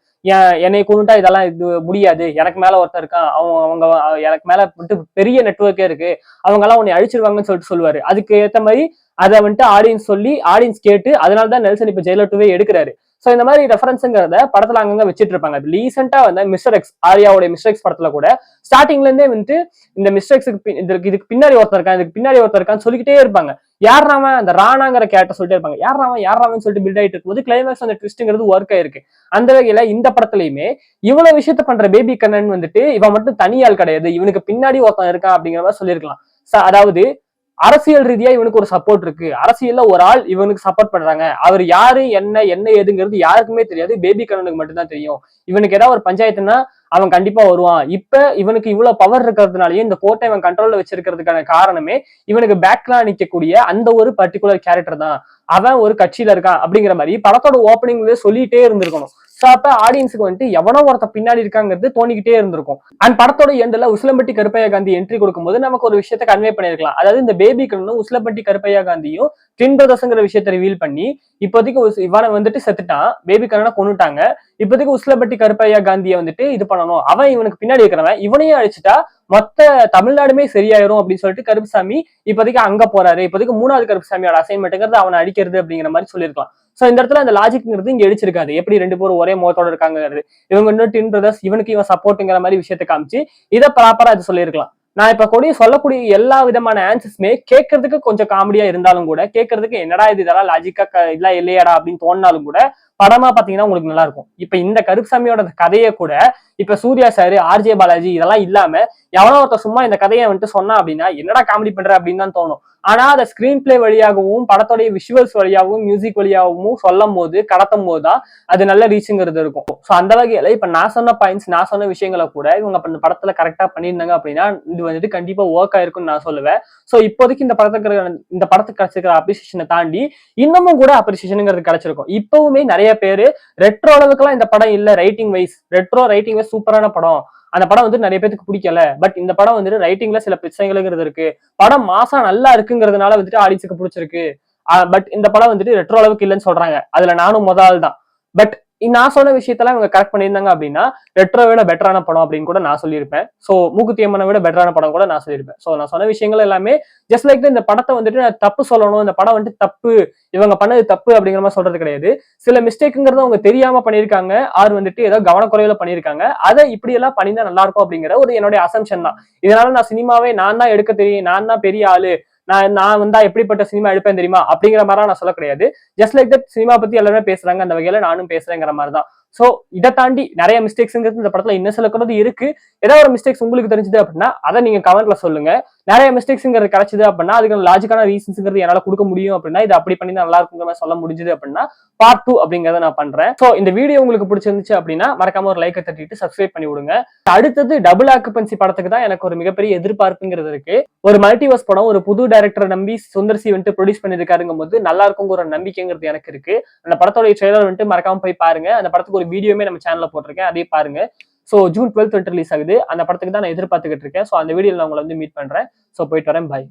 என்னை கொண்டுட்டா இதெல்லாம் இது முடியாது, எனக்கு மேல ஒருத்தர் இருக்கான், அவங்க எனக்கு மேல வந்துட்டு பெரிய நெட்ஒர்க்கே இருக்கு, அவங்க எல்லாம் உன்னை அழிச்சிருவாங்கன்னு சொல்லிட்டு சொல்லுவாரு. அதுக்கு ஏற்ற மாதிரி அதை வந்துட்டு ஆடியன்ஸ் சொல்லி ஆடியன்ஸ் கேட்டு அதனாலதான் நெல்சன் இப்ப ஜெயிலர் 2 எடுக்கிறாரு. சோ இந்த மாதிரி ரெஃபரன்ஸ்ங்கிறத படத்துல அங்கங்க வச்சிட்டு இருப்பாங்க. ரீசெண்டா வந்து மிஸ்டர் எக்ஸ், ஆர்யாவோட மிஸ்டர் எக்ஸ் படத்துல கூட ஸ்டார்டிங்ல இருந்தே வந்துட்டு இந்த மிஸ்டர் எக்ஸுக்கு இதுக்கு பின்னாடி ஒருத்தர் இருக்கான், இதுக்கு பின்னாடி ஒருத்தர் இருக்கான்னு சொல்லிக்கிட்டே இருப்பாங்க. யாராம அந்த ராணாங்கிற கேரக்டர் சொல்லிட்டே இருப்பாங்க, யாராமன்னு சொல்லிட்டு பில்ட் ஆயிட்டு இருக்கும்போது கிளைமேக்ஸ் அந்த ட்விஸ்ட்ங்கிறது ஒர்க் ஆயிருக்கு. அந்த வகையில இந்த படத்துலயுமே இவ்வளவு விஷயத்த பண்ற பேபி கண்ணன் வந்துட்டு இவன் மட்டும் தனியால் கிடையாது, இவனுக்கு பின்னாடி ஒருத்தன் இருக்கான் அப்படிங்கிற மாதிரி சொல்லியிருக்கலாம். அதாவது அரசியல் ரீதியா இவனுக்கு ஒரு சப்போர்ட் இருக்கு, அரசியல்ல ஒரு ஆள் இவனுக்கு சப்போர்ட் பண்றாங்க, அவர் யாரு என்ன ஏதுங்கிறது யாருக்குமே தெரியாது, பேபி கண்ணனுக்கு மட்டும்தான் தெரியும். இவனுக்கு ஏதாவது ஒரு பஞ்சாயத்துனா அவன் கண்டிப்பா வருவான். இப்ப இவனுக்கு இவ்வளவு பவர் இருக்கிறதுனாலயே இந்த கோட்டை இவன் கண்ட்ரோல்ல வச்சிருக்கிறதுக்கான காரணமே இவனுக்கு பேக்லா நிக்கக்கூடிய அந்த ஒரு பர்டிகுலர் கேரக்டர் தான். அவன் ஒரு கட்சியில இருக்கான் அப்படிங்கிற மாதிரி படத்தோட ஓப்பனிங்ல சொல்லிட்டே இருந்திருக்கணும். சோ அப்ப ஆடியன்ஸுக்கு வந்துட்டு எவனோ ஒருத்த பின்னாடி இருக்காங்கிறது தோணிக்கிட்டே இருந்திருக்கும். அண்ட் படத்தோட எண்ட்ல உசிலம்பட்டி கருப்பையா காந்தி என்ட்ரி கொடுக்கும்போது நமக்கு ஒரு விஷயத்த கன்வே பண்ணிருக்கலாம். அதாவது இந்த பேபி கண்ணனும் உசிலம்பட்டி கருப்பையா காந்தியும் ட்வின் பிரதர்ஸ்ங்கிற விஷயத்த ரிவீல் பண்ணி இப்போதைக்கு இவனை வந்துட்டு செத்துட்டான், பேபி கண்ணனை கொண்டுட்டாங்க, இப்போதைக்கு உசிலம்பட்டி கருப்பையா காந்தியை வந்துட்டு இது பண்ணணும், அவன் இவனுக்கு பின்னாடி இருக்கிறவன், இவனையும் அழிச்சுட்டா மொத்த தமிழ்நாடுமே சரியாயிரும் அப்படின்னு சொல்லிட்டு கருப்புசாமி இப்போதைக்கு அங்க போறாரு. இப்போதைக்கு 3வது கருப்புசாமியோட அசைன்மெண்ட்ங்கிறது அவனை அடிக்கிறது அப்படிங்கிற மாதிரி சொல்லியிருக்கலாம். சோ இந்த இடத்துல அந்த லாஜிக்ங்கிறது இங்க அடிச்சிருக்காது. எப்படி 2 பேரும் ஒரே முகத்தோட இருக்காங்கிறது, இவங்க இன்னும் ட்வின் பிரதர்ஸ், இவனுக்கு இவன் சப்போர்ட்ங்கிற மாதிரி விஷயத்தை காமிச்சு இதை ப்ராப்பரா இது சொல்லியிருக்கலாம். நான் இப்ப சொல்லக்கூடிய எல்லா விதமான ஆன்சர்ஸுமே கேட்கறதுக்கு கொஞ்சம் காமெடியா இருந்தாலும் கூட, கேட்கறதுக்கு என்னடா இது இதெல்லாம் லாஜிக்கா இதெல்லாம் இல்லையாடா அப்படின்னு தோணினாலும் கூட படமா பாத்தீங்கன்னா உங்களுக்கு நல்லா இருக்கும். இப்ப இந்த கருப்புசாமியோட கதையை கூட இப்ப சூர்யா சாரு, ஆர்ஜே பாலாஜி இதெல்லாம் இல்லாம எவனோ ஒருத்த சும்மா இந்த கதையை வந்துட்டு சொன்னா அப்படின்னா என்னடா காமெடி பண்ற அப்படின்னு தான் தோணும். ஆனா அதை ஸ்கிரீன் பிளே வழியாகவும் படத்தோடைய விஷுவல்ஸ் வழியாகவும் மியூசிக் வழியாகவும் சொல்லும் போது கடத்தும் போதுதான் அது நல்ல ரீச்சுங்கிறது இருக்கும். ஸோ அந்த வகையில இப்ப நான் சொன்ன பாயிண்ட்ஸ், நான் சொன்ன விஷயங்களை கூட இவங்க இந்த படத்துல கரெக்டா பண்ணியிருந்தாங்க அப்படின்னா இது வந்துட்டு கண்டிப்பா ஒர்க் ஆயிருக்கும்னு நான் சொல்லுவேன். ஸோ இப்போதைக்கு இந்த படத்துக்கு கிடைச்சிருக்கிற அப்ரிசியேஷனை தாண்டி இன்னமும் கூட அப்ரிசியேஷனுங்கிறது கிடைச்சிருக்கும். இப்பவுமே நிறைய பேரு ரெட்ரோ அளவுக்குலாம் இந்த படம் இல்ல, ரைட்டிங் வைஸ் சூப்பரான படம், அந்த படம் வந்து நிறைய பேருக்கு பிடிக்கல, பட் இந்த படம் வந்துட்டு ரைட்டிங்ல சில பிரச்சனைகள்ங்கிறது இருக்கு, படம் மாசம் நல்லா இருக்குங்கிறதுனால வந்துட்டு ஆடியன்ஸுக்கு பிடிச்சிருக்கு, பட் இந்த படம் வந்துட்டு ரெட்ரோ அளவுக்கு இல்லைன்னு சொல்றாங்க. அதுல நானும் முதல் தான். பட் நான் சொன்ன விஷயத்தெல்லாம் இவங்க கரெக்ட் பண்ணியிருந்தாங்க அப்படின்னா ரெட்ரோ விட பெட்டரான படம் அப்படின்னு கூட நான் சொல்லியிருப்பேன். ஸோ மூக்குத்தி அம்மனை விட பெட்டரான படம் கூட நான் சொல்லியிருப்பேன். ஸோ நான் சொன்ன விஷயங்கள் எல்லாமே ஜஸ்ட் லைக் இந்த படத்தை வந்துட்டு நான் தப்பு சொல்லணும், இந்த படம் வந்துட்டு தப்பு, இவங்க பண்ணது தப்பு அப்படிங்கிற மாதிரி சொல்றது கிடையாது. சில மிஸ்டேக்குங்கிறத அவங்க தெரியாம பண்ணியிருக்காங்க, ஆர் வந்துட்டு ஏதோ கவனக்குறையில பண்ணியிருக்காங்க, அதை இப்படி எல்லாம் பண்ணிதான் நல்லா இருக்கும் அப்படிங்கிற ஒரு என்னுடைய அசம்ஷன் தான். இதனால நான் சினிமாவே நான் தான் எடுக்க தெரியும், நான் தான் பெரிய ஆளு, நான் வந்தா எப்படிப்பட்ட சினிமா எடுப்பேன் தெரியுமா அப்படிங்கிற மாதிரி நான் சொல்ல கிடையாது. ஜஸ்ட் லைக் தட் சினிமா பத்தி எல்லாருமே பேசுறாங்க, அந்த வகையில நானும் பேசுறேங்கிற மாதிரி தான். சோ இதை தாண்டி நிறைய மிஸ்டேக்ஸ்ங்கிறது இந்த படத்துல இன்னும் சில கூட இருக்கு. ஏதாவது ஒரு மிஸ்டேக்ஸ் உங்களுக்கு தெரிஞ்சது அப்படின்னா அதை நீங்க கமெண்ட்ல சொல்லுங்க. நிறைய மிஸ்டேக்ஸ்ங்கிறது கிடைச்சது அப்படின்னா அதுக்கு லாஜிக்கான ரீசன்ஸ்ங்கிறது என்னால கொடுக்க முடியும் அப்படின்னா இது அப்படி பண்ணி நல்லா இருக்குங்கிற சொல்ல முடிஞ்சது அப்படின்னா பார்ட் 2 அப்படிங்கறத நான் பண்றேன். சோ இந்த வீடியோ உங்களுக்கு பிடிச்சிருந்துச்சு அப்படின்னா மறக்காம ஒரு லைக்கை தட்டிட்டு சப்ஸ்கிரைப் பண்ணி விடுங்க. அடுத்தது டபுள் ஆக்குபன்சி படத்துக்கு தான் எனக்கு ஒரு மிகப்பெரிய எதிர்பார்ப்புங்கிறது இருக்கு. ஒரு மல்டிவர்ஸ் படம், ஒரு புது டைரக்டரை நம்பி சுந்தர் சி வந்துட்டு ப்ரொடியூஸ் பண்ணிருக்காருங்கும் போது நல்லா இருக்குங்கிற ஒரு நம்பிக்கைங்கிறது எனக்கு இருக்கு. அந்த படத்தோட ட்ரெய்லர் வந்துட்டு மறக்காம போய் பாருங்க. அந்த படத்துக்கு ஒரு வீடியோமே நம்ம சேனல்ல போட்டிருக்கேன், அதே பாருங்க. சோ ஜூன் 12 ரிலீஸ் ஆகுது, அந்த படத்துக்கு தான் நான் எதிர்பார்த்துக்கிட்டு இருக்கேன். சோ அந்த வீடியோல நான் உங்களை வந்து மீட் பண்றேன். சோ போயிட்டு வரேன், பாய்.